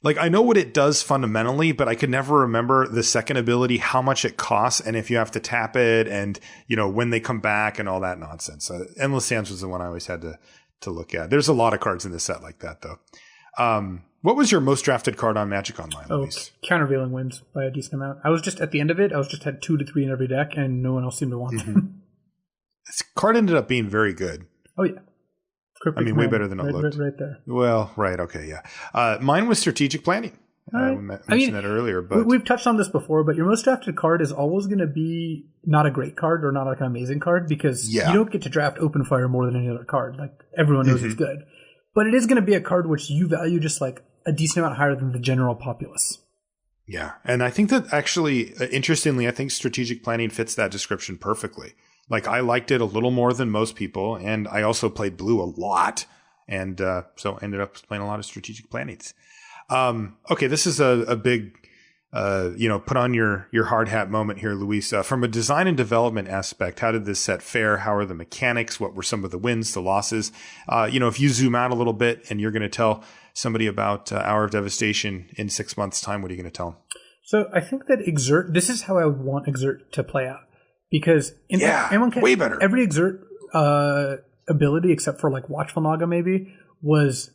I know what it does fundamentally, but I could never remember the second ability, how much it costs, and if you have to tap it, and when they come back, and all that nonsense. Endless Sands was the one I always had to look at. There's a lot of cards in this set like that, though. What was your most drafted card on Magic Online, Luis? Countervailing Winds by a decent amount. I was just at the end of it. I was just had 2 to 3 in every deck, and no one else seemed to want them. This card ended up being very good. Oh yeah. Way better than it looked. Right there. Well, right. Okay. Yeah. Mine was Strategic Planning. Right. We mentioned that earlier, but we've touched on this before, but your most drafted card is always going to be not a great card or not an amazing card because you don't get to draft Open Fire more than any other card. Everyone knows it's good, but it is going to be a card which you value just a decent amount higher than the general populace. Yeah. And I think that actually, interestingly, I think Strategic Planning fits that description perfectly. I liked it a little more than most people, and I also played blue a lot, and so ended up playing a lot of Strategic Plannings. Okay, this is a big, put on your hard hat moment here, Luis. From a design and development aspect, how did this set fare? How are the mechanics? What were some of the wins, the losses? If you zoom out a little bit and you're going to tell somebody about Hour of Devastation in 6 months' time, what are you going to tell them? So I think that Exert, this is how I would want Exert to play out. Because in way better. Every Exert ability, except for Watchful Naga maybe, was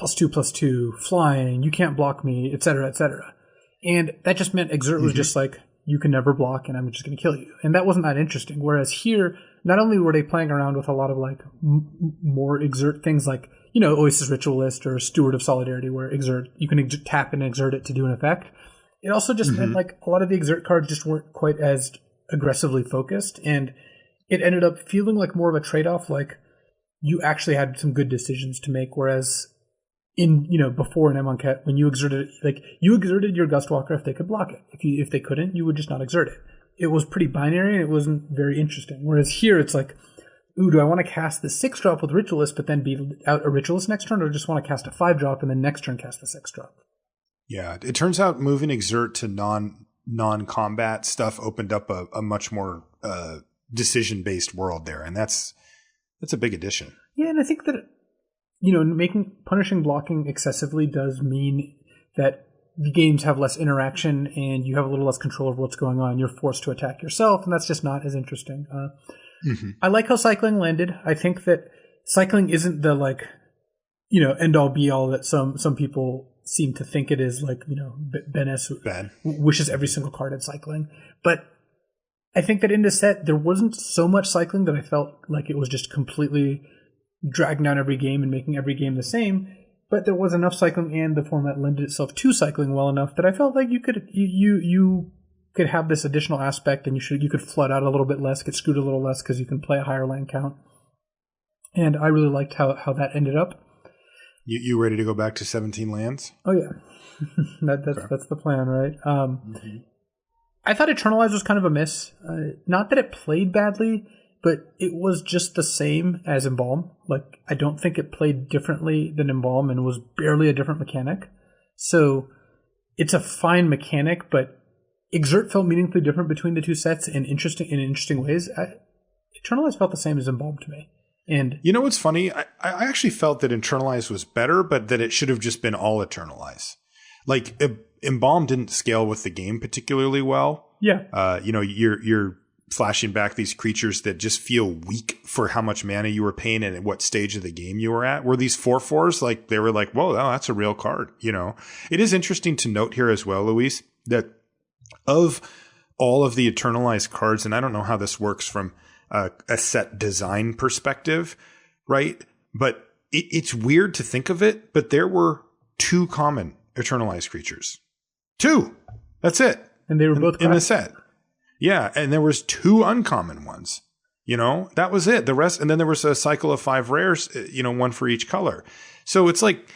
+2/+2, flying, you can't block me, etc., etc. And that just meant Exert was just you can never block and I'm just going to kill you. And that wasn't that interesting. Whereas here, not only were they playing around with a lot of more Exert things Oasis Ritualist or Steward of Solidarity, where Exert, you can tap and exert it to do an effect. It also just meant a lot of the Exert cards just weren't quite as aggressively focused, and it ended up feeling more of a trade-off. You actually had some good decisions to make, whereas in before in Emonket, when you exerted your Gustwalker if they could block it. If they couldn't, you would just not exert it. It was pretty binary, and it wasn't very interesting. Whereas here, it's ooh, do I want to cast the 6-drop with Ritualist, but then be out a Ritualist next turn, or just want to cast a 5-drop and then next turn cast the 6-drop? Yeah, it turns out moving Exert to non-combat stuff opened up a much more decision-based world there, and that's a big addition. Yeah, and I think that punishing blocking excessively does mean that the games have less interaction and you have a little less control of what's going on. You're forced to attack yourself, and that's just not as interesting. I like how cycling landed. I think that cycling isn't the like, end all be all that some people seem to think it is. Like, Ben S wishes every single card had cycling. But I think that in the set, there wasn't so much cycling that I felt like it was just completely dragging down every game and making every game the same. But there was enough cycling, and the format lended itself to cycling well enough that I felt like you could have this additional aspect, and you could flood out a little bit less, get screwed a little less because you can play a higher land count. And I really liked how that ended up. You ready to go back to 17 lands? Oh yeah, that's the plan, right? I thought Eternalize was kind of a miss. Not that it played badly, but it was just the same as Embalm. Like, I don't think it played differently than Embalm, and was barely a different mechanic. So it's a fine mechanic, but Exert felt meaningfully different between the two sets in interesting ways. Eternalize felt the same as Embalm to me. And you know what's funny? I actually felt that Internalize was better, but that it should have just been all Eternalize. Like, Embalm didn't scale with the game particularly well. Yeah. You're flashing back these creatures that just feel weak for how much mana you were paying and at what stage of the game you were at. Were these 4/4s like they were like, whoa, that's a real card? It is interesting to note here as well, Luis, that of all of the Eternalized cards, and I don't know how this works from a set design perspective, right? But it's weird to think of it, but there were 2 common Eternalized creatures. 2. That's it. And they were both in the set. Yeah, and there was 2 uncommon ones. That was it. The rest, and then there was a cycle of 5 rares, 1 for each color. So it's like,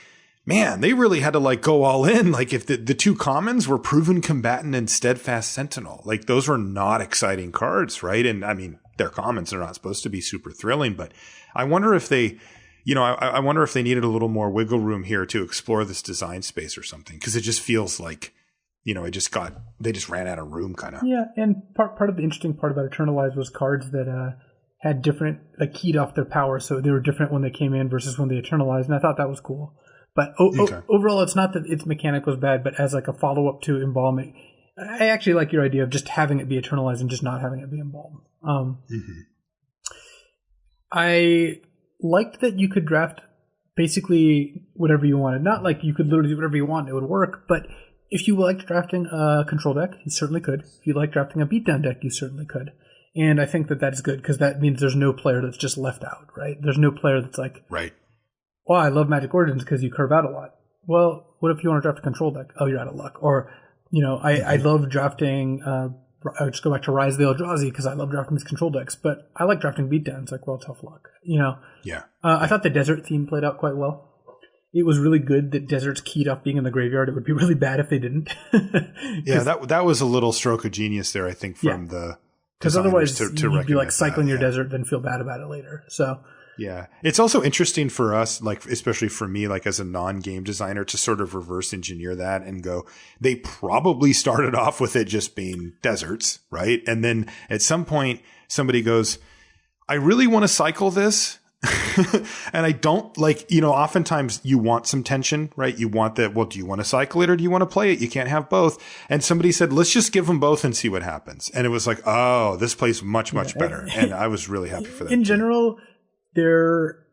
man, they really had to like go all in. Like, if the 2 commons were Proven Combatant and Steadfast Sentinel, like those were not exciting cards, right? And I mean, they're commons, they're not supposed to be super thrilling, but I wonder if they, I wonder if they needed a little more wiggle room here to explore this design space or something, because it just feels like, they just ran out of room kind of. Yeah, and part of the interesting part about Eternalize was cards that had different, like, keyed off their power, so they were different when they came in versus when they Eternalized, and I thought that was cool. But overall, it's not that its mechanic was bad, but as like a follow-up to Embalm, I actually like your idea of just having it be Eternalized and just not having it be Embalm. I liked that you could draft basically whatever you wanted. Not like you could literally do whatever you want, it would work, but if you liked drafting a control deck, you certainly could. If you liked drafting a beatdown deck, you certainly could. And I think that that's good, because that means there's no player that's just left out, right? There's no player that's like, right. Well, I love Magic Origins because you curve out a lot. Well, what if you want to draft a control deck? Oh, you're out of luck. Or, I love drafting, I would just go back to Rise of the Eldrazi because I love drafting these control decks, but I like drafting beatdowns. Like, well, tough luck, Yeah. I thought the desert theme played out quite well. It was really good that deserts keyed off being in the graveyard. It would be really bad if they didn't. Yeah, that was a little stroke of genius there, I think, from the because otherwise you'd be like cycling your desert, then feel bad about it later. So yeah, it's also interesting for us, like especially for me, like as a non-game designer, to sort of reverse engineer that and go, they probably started off with it just being deserts, right? And then at some point, somebody goes, I really want to cycle this. And I don't oftentimes you want some tension, right? You want that. Well, do you want to cycle it or do you want to play it? You can't have both. And somebody said, let's just give them both and see what happens. And it was like, oh, this plays much better. And I was really happy for that. In general, there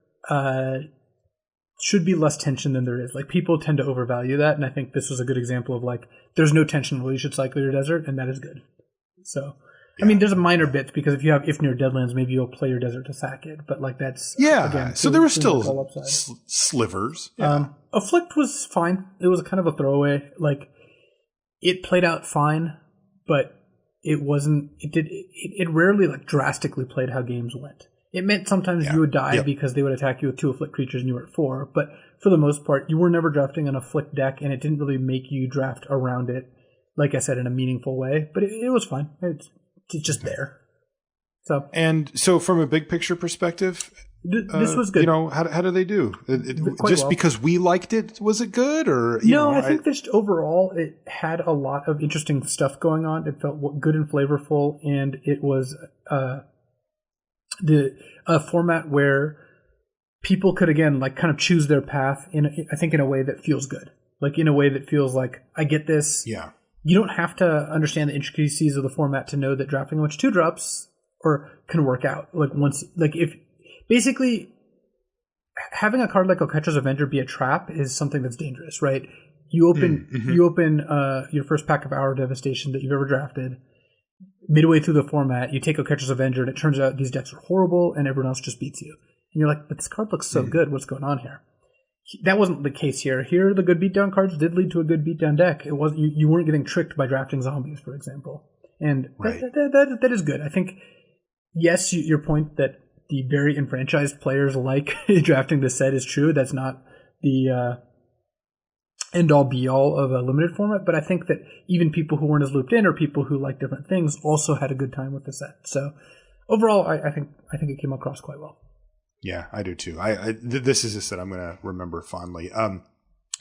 should be less tension than there is. Like, people tend to overvalue that. And I think this was a good example of like, there's no tension. Well, you should cycle your desert. And that is good. So. Yeah. I mean, there's a minor bit because if you have near Deadlands, maybe you'll play your desert to sack it. But like that's again, so there were still slivers. Yeah. Afflict was fine. It was kind of a throwaway. Like, it played out fine, but it wasn't. It rarely like drastically played how games went. It meant sometimes you would die because they would attack you with 2 Afflict creatures and you were at 4. But for the most part, you were never drafting an Afflict deck, and it didn't really make you draft around it. Like I said, in a meaningful way. But it was fine. It's just there. So from a big picture perspective, this was good. How do they do? Just because we liked it, was it good? Or I think just overall it had a lot of interesting stuff going on. It felt good and flavorful, and it was a format where people could again like kind of choose their path I think in a way that feels good. Like in a way that feels like I get this. Yeah. You don't have to understand the intricacies of the format to know that drafting a bunch of 2-drops can work out. Like if basically having a card like Oketra's Avenger be a trap is something that's dangerous, right? You open your first pack of Hour of Devastation that you've ever drafted. Midway through the format, you take Oketra's Avenger, and it turns out these decks are horrible, and everyone else just beats you. And you're like, but this card looks so good. What's going on here? That wasn't the case here. Here, the good beatdown cards did lead to a good beatdown deck. It was you weren't getting tricked by drafting zombies, for example, and that is good. I think, yes, your point that the very enfranchised players like drafting this set is true. That's not the end-all, be-all of a limited format, but I think that even people who weren't as looped in or people who like different things also had a good time with the set. So overall, I think it came across quite well. Yeah, I do too. This is a set I'm going to remember fondly.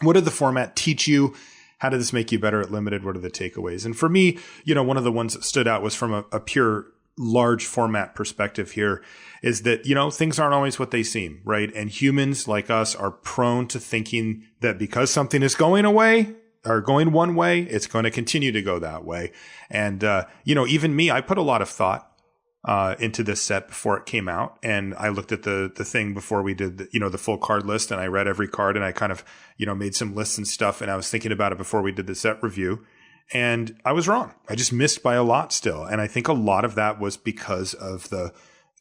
What did the format teach you? How did this make you better at limited? What are the takeaways? And for me, one of the ones that stood out was from a pure large format perspective here is that, things aren't always what they seem, right? And humans like us are prone to thinking that because something is going away or going one way, it's going to continue to go that way. And, even me, I put a lot of thought into this set before it came out. And I looked at the thing before we did the full card list, and I read every card, and I kind of, made some lists and stuff. And I was thinking about it before we did the set review. And I was wrong. I just missed by a lot still. And I think a lot of that was because of the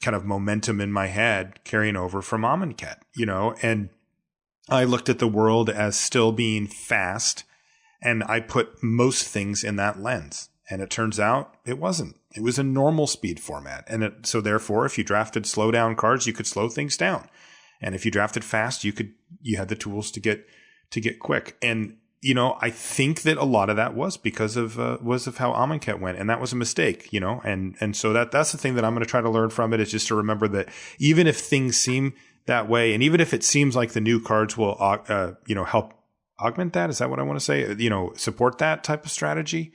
kind of momentum in my head carrying over from Amonkhet, and I looked at the world as still being fast, and I put most things in that lens. And it turns out it wasn't. It was a normal speed format. And so therefore, if you drafted slow down cards, you could slow things down. And if you drafted fast, you had the tools to get quick. And I think that a lot of that was because of how Amonkhet went, and that was a mistake, and so that's the thing that I'm going to try to learn from it, is just to remember that even if things seem that way, and even if it seems like the new cards will, help augment that, is that what I want to say? Support that type of strategy.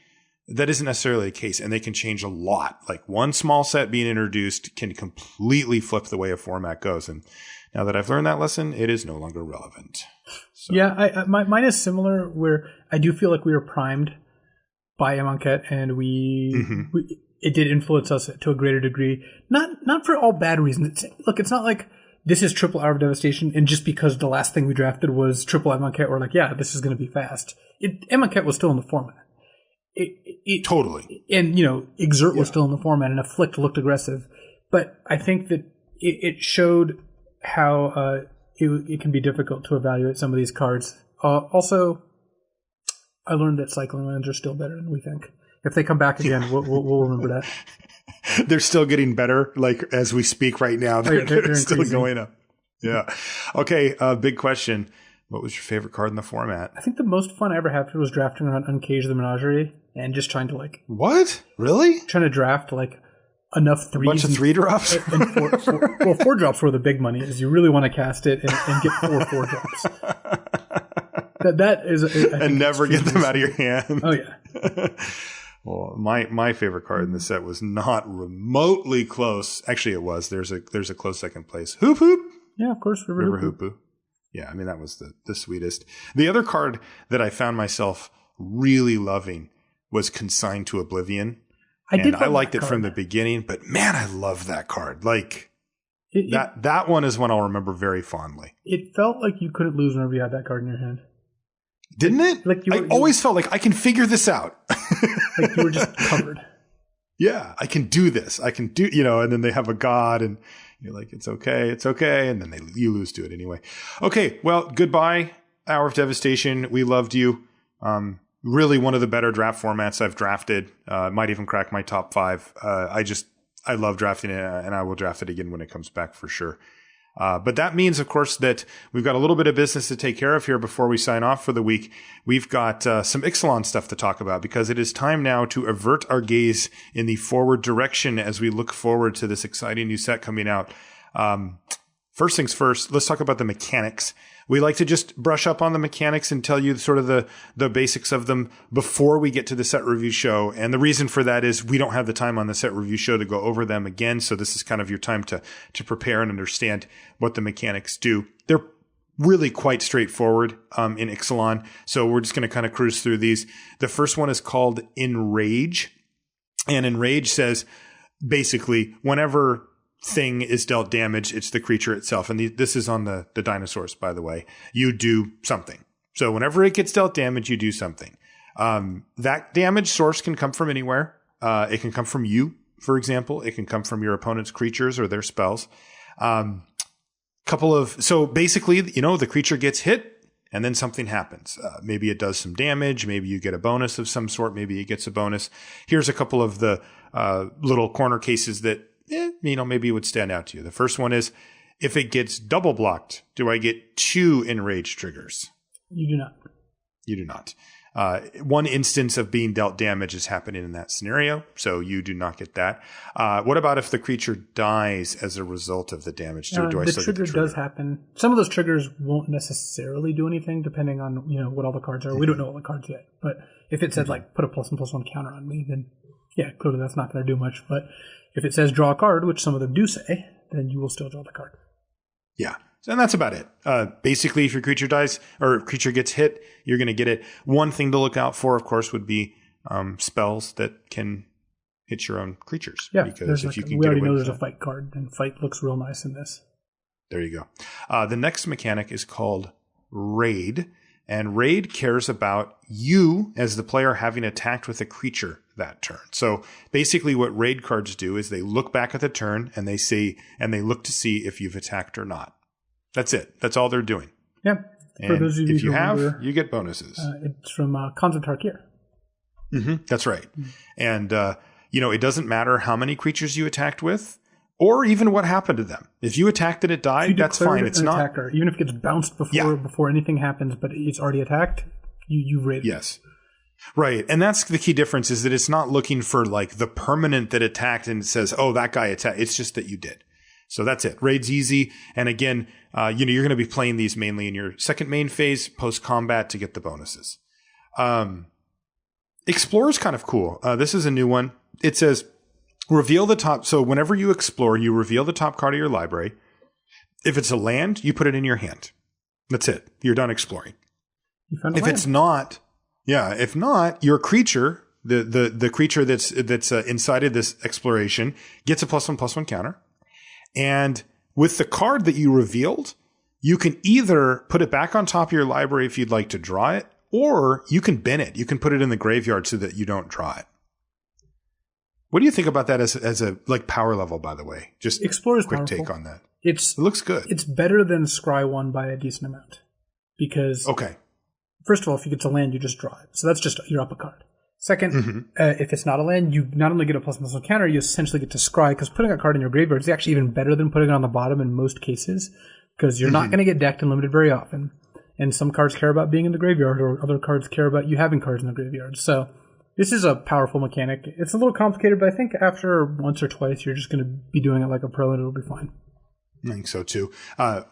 That isn't necessarily the case, and they can change a lot. Like one small set being introduced can completely flip the way a format goes, and now that I've learned that lesson, it is no longer relevant. So. Yeah, mine is similar, where I do feel like we were primed by Amonkhet, and it did influence us to a greater degree. Not for all bad reasons. Look, it's not like this is triple Hour of Devastation, and just because the last thing we drafted was triple Amonkhet, we're like, yeah, this is going to be fast. Amonkhet was still in the format. Totally. And, Exert was still in the format, and Afflict looked aggressive. But I think that it showed how it can be difficult to evaluate some of these cards. Also, I learned that cycling lands are still better than we think. If they come back again, we'll remember that. They're still getting better, like as we speak right now. They're still going up. Yeah. Okay, big question. What was your favorite card in the format? I think the most fun I ever had was drafting around Uncage the Menagerie and just trying to What? Really? Trying to draft enough threes. A bunch of 3-drops? And 4 drops where the big money is. You really want to cast it and get 4 drops. That is, and never get them out of your hand. Oh yeah. Well, my favorite card in the set was not remotely close. Actually, it was. There's a close second place. Hoop Hoop. Yeah, of course. River Hoopu. Yeah, I mean, that was the sweetest. The other card that I found myself really loving was Consigned to Oblivion. I liked it from the beginning, but man, I love that card. That one is one I'll remember very fondly. It felt like you couldn't lose whenever you had that card in your hand. Didn't it? I always felt like I can figure this out. Like you were just covered. Yeah, I can do this. I can do, and then they have a god and you're like, it's okay. And then you lose to it anyway. Okay. Well, goodbye, Hour of Devastation. We loved you. Really one of the better draft formats I've drafted. Might even crack my top 5. I love drafting it, and I will draft it again when it comes back for sure. But that means, of course, that we've got a little bit of business to take care of here before we sign off for the week. We've got some Ixalan stuff to talk about, because it is time now to avert our gaze in the forward direction as we look forward to this exciting new set coming out. First things first, let's talk about the mechanics. We like to just brush up on the mechanics and tell you sort of the basics of them before we get to the set review show. And the reason for that is we don't have the time on the set review show to go over them again. So this is kind of your time to prepare and understand what the mechanics do. They're really quite straightforward in Ixalan. So we're just going to kind of cruise through these. The first one is called Enrage. And Enrage says basically whenever thing is dealt damage, it's the creature itself. And this is on the dinosaurs, by the way. You do something. So whenever it gets dealt damage, you do something. That damage source can come from anywhere. It can come from you, for example. It can come from your opponent's creatures or their spells. So basically, the creature gets hit and then something happens. Maybe it does some damage. Maybe you get a bonus of some sort. Maybe it gets a bonus. Here's a couple of the little corner cases that maybe it would stand out to you. The first one is, if it gets double blocked, do I get 2 enrage triggers? You do not. You do not. One instance of being dealt damage is happening in that scenario, so you do not get that. What about if the creature dies as a result of the damage? The trigger does happen. Some of those triggers won't necessarily do anything, depending on what all the cards are. We don't know all the cards yet, but if it said put a +1/+1 counter on me, then yeah, clearly that's not going to do much. But if it says draw a card, which some of them do say, then you will still draw the card. Yeah. And that's about it. Basically, if your creature dies or creature gets hit, you're going to get it. One thing to look out for, of course, would be spells that can hit your own creatures. Yeah, because if you can we already know there's a fight card, and fight looks real nice in this. There you go. The next mechanic is called Raid, and Raid cares about you as the player having attacked with a creature that turn. So basically, what Raid cards do is they look back at the turn and they look to see if you've attacked or not. That's it. That's all they're doing. Yeah. For those of you who remember, you get bonuses. It's from Khans of Tarkir. Mm-hmm. That's right. Mm-hmm. And, it doesn't matter how many creatures you attacked with or even what happened to them. If you attacked and it died, that's fine. It's not. Attacker. Even if it gets bounced before anything happens, but it's already attacked, you raid it. Yes. Right. And that's the key difference, is that it's not looking for the permanent that attacked and it says, oh, that guy attacked. It's just that you did. So that's it. Raid's easy. And again, you're going to be playing these mainly in your second main phase, post-combat, to get the bonuses. Explore is kind of cool. This is a new one. It says, reveal the top. So whenever you explore, you reveal the top card of your library. If it's a land, you put it in your hand. That's it. You're done exploring. You found a if land. It's not, if not, your creature, the creature that's inside of this exploration gets a +1/+1 counter. And with the card that you revealed, you can either put it back on top of your library if you'd like to draw it, or you can bin it. You can put it in the graveyard so that you don't draw it. What do you think about that as a power level, by the way? Just Explore is quick powerful. Take on that. It looks good. It's better than Scry 1 by a decent amount. Because, first of all, if you get to land, you just draw it. So that's just, you're up a card. Second, if it's not a land, you not only get a +1/+1 counter, you essentially get to scry, because putting a card in your graveyard is actually even better than putting it on the bottom in most cases, because you're not going to get decked and limited very often. And some cards care about being in the graveyard, or other cards care about you having cards in the graveyard. So this is a powerful mechanic. It's a little complicated, but I think after once or twice, you're just going to be doing it like a pro and it'll be fine. I think so too.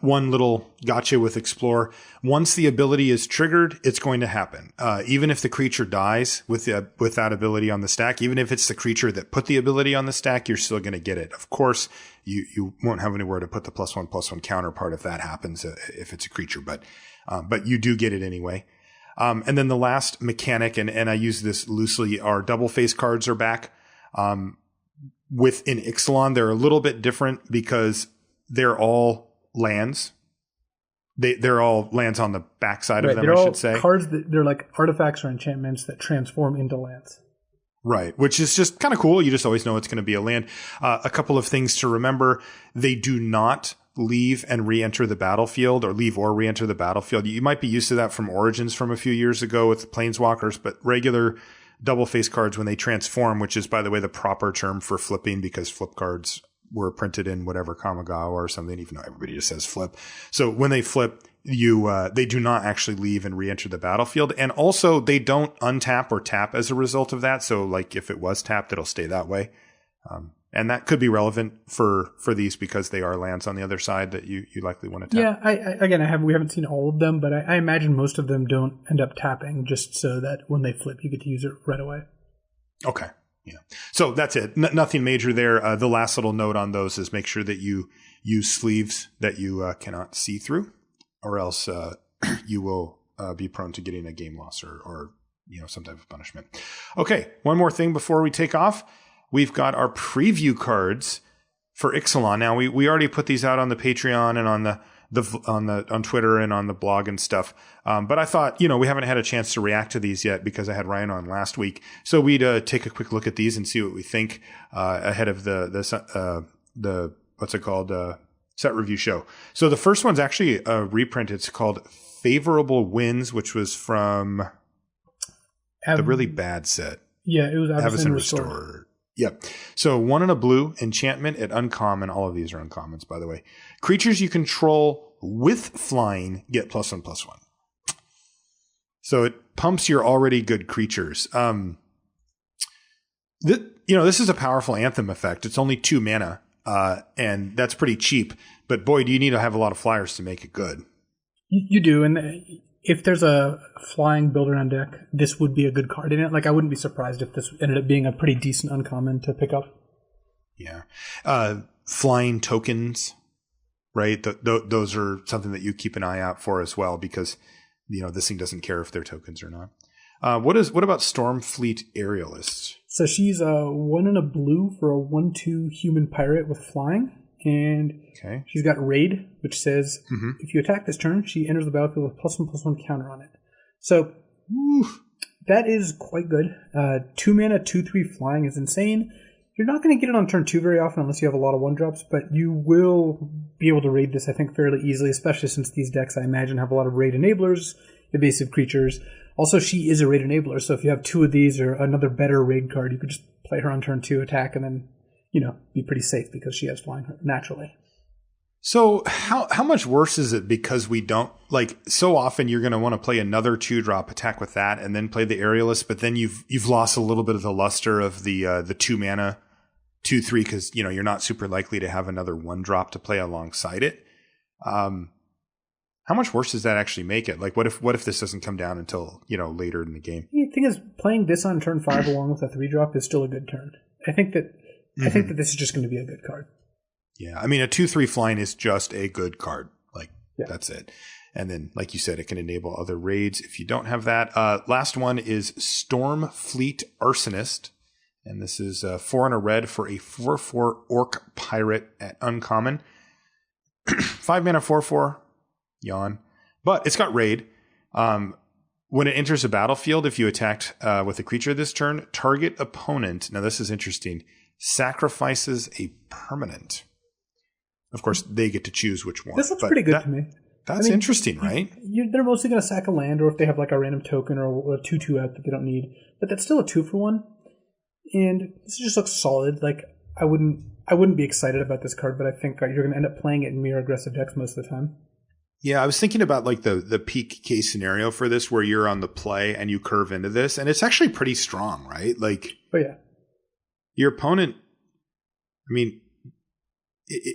One little gotcha with Explore. Once the ability is triggered, it's going to happen. Even if the creature dies with that ability on the stack, even if it's the creature that put the ability on the stack, you're still going to get it. Of course, you won't have anywhere to put the +1/+1 counterpart if that happens, if it's a creature, but you do get it anyway. And then the last mechanic, and I use this loosely, our double face cards are back. Within Ixalan, they're a little bit different because they're all lands. They're all lands on the backside of them, I should say. Cards they're like artifacts or enchantments that transform into lands. Right, which is just kind of cool. You just always know it's going to be a land. A couple of things to remember. They do not leave and re-enter the battlefield, or leave or re-enter the battlefield. You might be used to that from Origins from a few years ago with Planeswalkers, but regular double face cards, when they transform, which is, by the way, the proper term for flipping, because flip cards were printed in whatever Kamigawa or something, even though everybody just says flip. So when they flip, they do not actually leave and re-enter the battlefield. And also they don't untap or tap as a result of that. So if it was tapped, it'll stay that way. And that could be relevant for these because they are lands on the other side that you likely want to tap. Yeah, we haven't seen all of them, but I imagine most of them don't end up tapping, just so that when they flip, you get to use it right away. Okay. Yeah. So that's it. Nothing major there. The last little note on those is make sure that you use sleeves that you cannot see through, or else you will be prone to getting a game loss or some type of punishment. Okay. One more thing before we take off. We've got our preview cards for Ixalan. Now we already put these out on the Patreon and on Twitter and on the blog and stuff. But I thought, we haven't had a chance to react to these yet because I had Ryan on last week. So we'd take a quick look at these and see what we think ahead of the set review show. So the first one's actually a reprint. It's called Favorable Winds, which was from the really bad set. Yeah, it was Avacyn Restored. Yep. So 1 and a blue, enchantment at uncommon. All of these are uncommons, by the way. Creatures you control with flying get +1/+1. So it pumps your already good creatures. This is a powerful Anthem effect. It's only 2 mana, and that's pretty cheap. But boy, do you need to have a lot of flyers to make it good. You do, and if there's a flying builder on deck, this would be a good card in it. Like, I wouldn't be surprised if this ended up being a pretty decent uncommon to pick up. Yeah. Flying tokens, right? Those are something that you keep an eye out for as well, because, this thing doesn't care if they're tokens or not. What about Stormfleet Aerialists? So she's a 1 and a blue for a 1/2 human pirate with flying. And she's got Raid, which says if you attack this turn, she enters the battlefield with +1/+1 counter on it. So that is quite good. 2 mana, 2/3 flying is insane. You're not going to get it on turn 2 very often unless you have a lot of 1-drops, but you will be able to raid this, I think, fairly easily, especially since these decks, I imagine, have a lot of raid enablers, evasive creatures. Also, she is a raid enabler, so if you have 2 of these or another better raid card, you could just play her on turn 2, attack, and then be pretty safe because she has flying naturally. So how much worse is it because we don't, so often you're going to want to play another 2-drop, attack with that, and then play the Aerialist, but then you've lost a little bit of the luster of the 2 mana 2/3 because you're not super likely to have another 1-drop to play alongside it. How much worse does that actually make it? What if this doesn't come down until later in the game? The thing is, playing this on turn 5 along with a 3-drop is still a good turn. I think that this is just going to be a good card. Yeah, I mean, a 2/3 flying is just a good card. That's it. And then, like you said, it can enable other raids if you don't have that. Last one is Stormfleet Arsonist. And this is 4 and a red for a 4/4 Orc Pirate at uncommon. 5 mana, 4/4. Yawn. But it's got raid. When it enters a battlefield, if you attacked with a creature this turn, target opponent, now this is interesting, sacrifices a permanent. Of course, they get to choose which one. This looks pretty good to me. That's interesting, right? They're mostly going to sack a land, or if they have a random token or a 2/2 out that they don't need. But that's still a 2-for-1. And this just looks solid. I wouldn't be excited about this card, but I think you're going to end up playing it in mere aggressive decks most of the time. Yeah, I was thinking about the peak case scenario for this where you're on the play and you curve into this, and it's actually pretty strong, right? Oh yeah. Your opponent,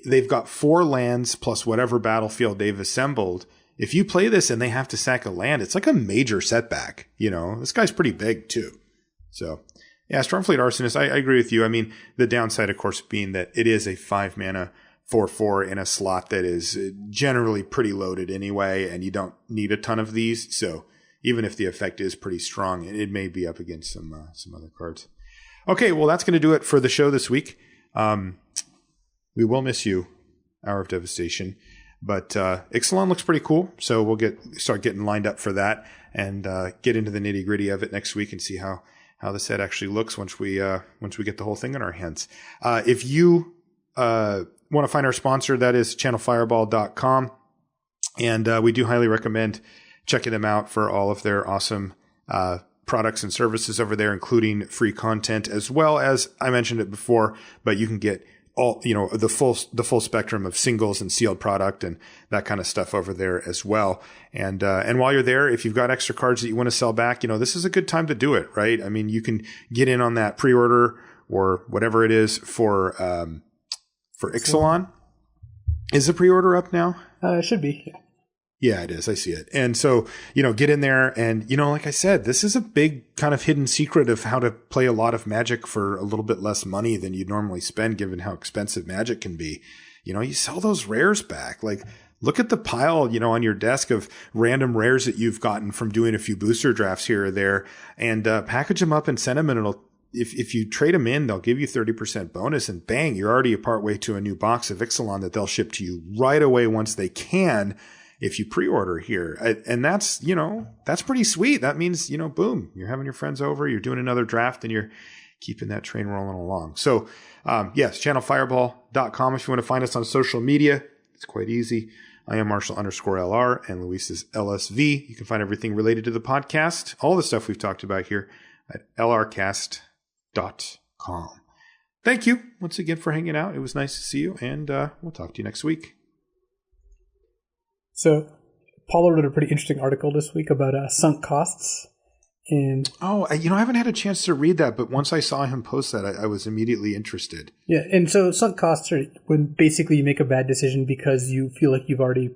they've got 4 lands plus whatever battlefield they've assembled. If you play this and they have to sack a land, it's like a major setback. This guy's pretty big too. So yeah, Stormfleet Arsonist, I agree with you. The downside, of course, being that it is a 5 mana 4/4 in a slot that is generally pretty loaded anyway, and you don't need a ton of these. So even if the effect is pretty strong, it may be up against some other cards. Okay, well, that's going to do it for the show this week. We will miss you, Hour of Devastation, but Ixalan looks pretty cool, so we'll start getting lined up for that and get into the nitty gritty of it next week and see how the set actually looks once we get the whole thing in our hands. If you want to find our sponsor, that is channelfireball.com. And we do highly recommend checking them out for all of their awesome products and services over there, including free content, as well as, I mentioned it before, but you can get all, the full spectrum of singles and sealed product and that kind of stuff over there as well. And while you're there, if you've got extra cards that you want to sell back, this is a good time to do it, right? You can get in on that pre-order or whatever it is for Ixalan. Is the pre-order up now? It should be. Yeah. Yeah, it is. I see it. And so, get in there and, like I said, this is a big kind of hidden secret of how to play a lot of Magic for a little bit less money than you'd normally spend given how expensive Magic can be. You sell those rares back. Look at the pile, on your desk of random rares that you've gotten from doing a few booster drafts here or there and package them up and send them, and it'll if you trade them in, they'll give you 30% bonus, and bang, you're already partway to a new box of Ixalan that they'll ship to you right away once they can, if you pre-order here. And that's, that's pretty sweet. That means, boom, you're having your friends over, you're doing another draft, and you're keeping that train rolling along. So, yes, channelfireball.com if you want to find us on social media. It's quite easy. I am Marshall_LR, and Luis is LSV. You can find everything related to the podcast, all the stuff we've talked about here, at lrcast.com. Thank you once again for hanging out. It was nice to see you, and we'll talk to you next week. So, Paulo wrote a pretty interesting article this week about sunk costs. And I haven't had a chance to read that, but once I saw him post that, I was immediately interested. Yeah, and so sunk costs are when basically you make a bad decision because you feel like you've already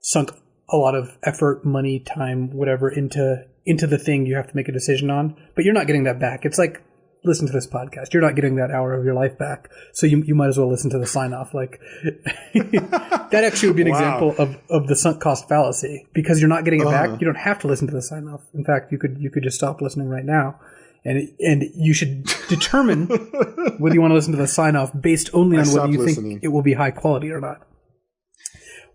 sunk a lot of effort, money, time, whatever into the thing you have to make a decision on, but you're not getting that back. It's like, listen to this podcast. You're not getting that hour of your life back, so you might as well listen to the sign-off. Like that actually would be an example of the sunk cost fallacy, because you're not getting it back. You don't have to listen to the sign-off. In fact, you could just stop listening right now, and you should determine whether you want to listen to the sign-off based only on whether you think it will be high quality or not.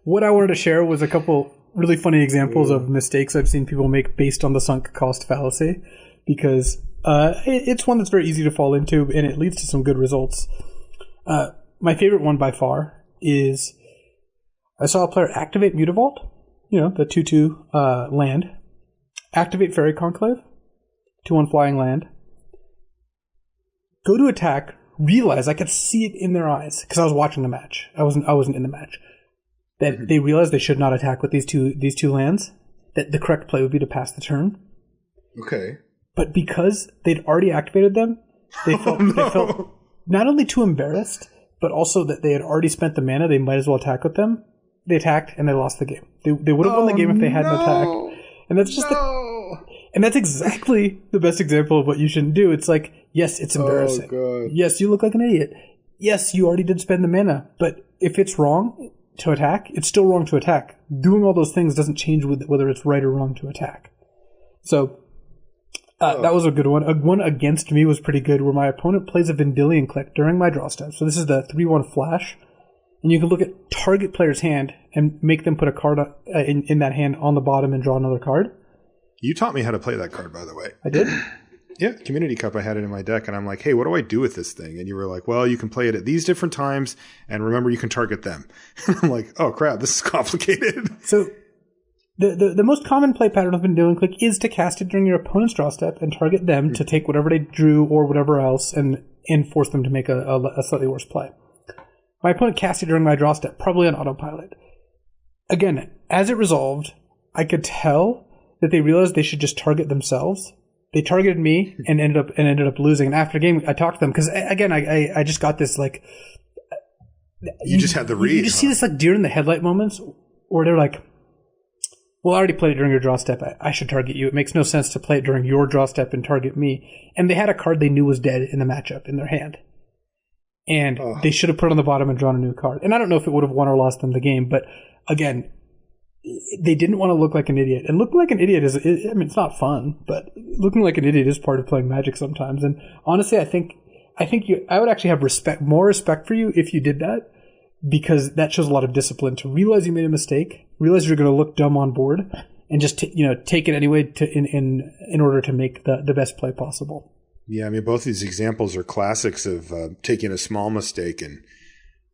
What I wanted to share was a couple really funny examples of mistakes I've seen people make based on the sunk cost fallacy, because it's one that's very easy to fall into, and it leads to some good results. My favorite one by far is I saw a player activate Mutavault, the 2/2 land, activate Fairy Conclave, 2/1 flying land, go to attack, realize, I could see it in their eyes because I was watching the match. I wasn't in the match. That they realized they should not attack with these two lands. That the correct play would be to pass the turn. Okay. But because they'd already activated them, they felt not only too embarrassed, but also that they had already spent the mana. They might as well attack with them. They attacked and they lost the game. They would have won the game if they hadn't attacked. And that's just and that's exactly the best example of what you shouldn't do. It's like, yes, it's embarrassing. God. Yes, you look like an idiot. Yes, you already did spend the mana. But if it's wrong to attack, it's still wrong to attack. Doing all those things doesn't change whether it's right or wrong to attack. So that was a good one. One against me was pretty good, where my opponent plays a Vendilion Click during my draw step. So this is the 3/1 flash. And you can look at target player's hand and make them put a card in that hand on the bottom and draw another card. You taught me how to play that card, by the way. I did? Yeah, Community Cup, I had it in my deck, and I'm like, hey, what do I do with this thing? And you were like, well, you can play it at these different times, and remember, you can target them. I'm like, oh, crap, this is complicated. So the most common play pattern of Vendilion Click is to cast it during your opponent's draw step and target them to take whatever they drew or whatever else and force them to make a slightly worse play. My opponent cast it during my draw step, probably on autopilot. Again, as it resolved, I could tell that they realized they should just target themselves. They targeted me and ended up losing. And after the game, I talked to them because again, I just got this like. You just had the read. You just see this like deer in the headlight moments, where they're like, "Well, I already played it during your draw step. I should target you. It makes no sense to play it during your draw step and target me." And they had a card they knew was dead in the matchup in their hand, and they should have put it on the bottom and drawn a new card. And I don't know if it would have won or lost them the game, but again, they didn't want to look like an idiot. And looking like an idiot it's not fun, but looking like an idiot is part of playing Magic sometimes. And honestly, I think I would actually have more respect for you if you did that, because that shows a lot of discipline to realize you made a mistake, realize you're going to look dumb on board, and just take it anyway in order to make the best play possible. Yeah, I mean, both these examples are classics of taking a small mistake and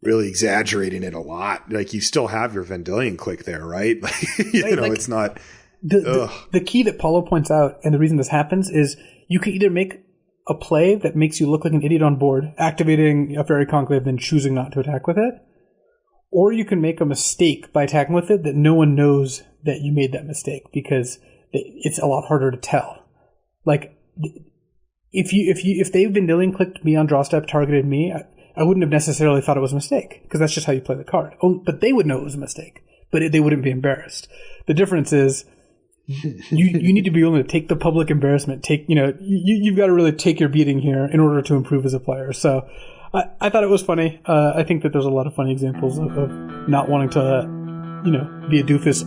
really exaggerating it a lot. Like, you still have your Vendilion Click there, right? It's not. The key that Paulo points out, and the reason this happens, is you can either make a play that makes you look like an idiot on board, activating a Fairy Conclave, then choosing not to attack with it, or you can make a mistake by attacking with it that no one knows that you made that mistake, because it's a lot harder to tell. Like, if they Vendilion Clicked me on draw step, targeted me, I wouldn't have necessarily thought it was a mistake, because that's just how you play the card. But they would know it was a mistake, but they wouldn't be embarrassed. The difference is you need to be willing to take the public embarrassment. You've got to really take your beating here in order to improve as a player. So I thought it was funny. I think that there's a lot of funny examples of not wanting to, be a doofus.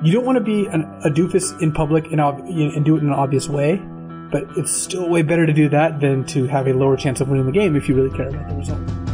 You don't want to be a doofus in public and do it in an obvious way, But it's still way better to do that than to have a lower chance of winning the game if you really care about the result.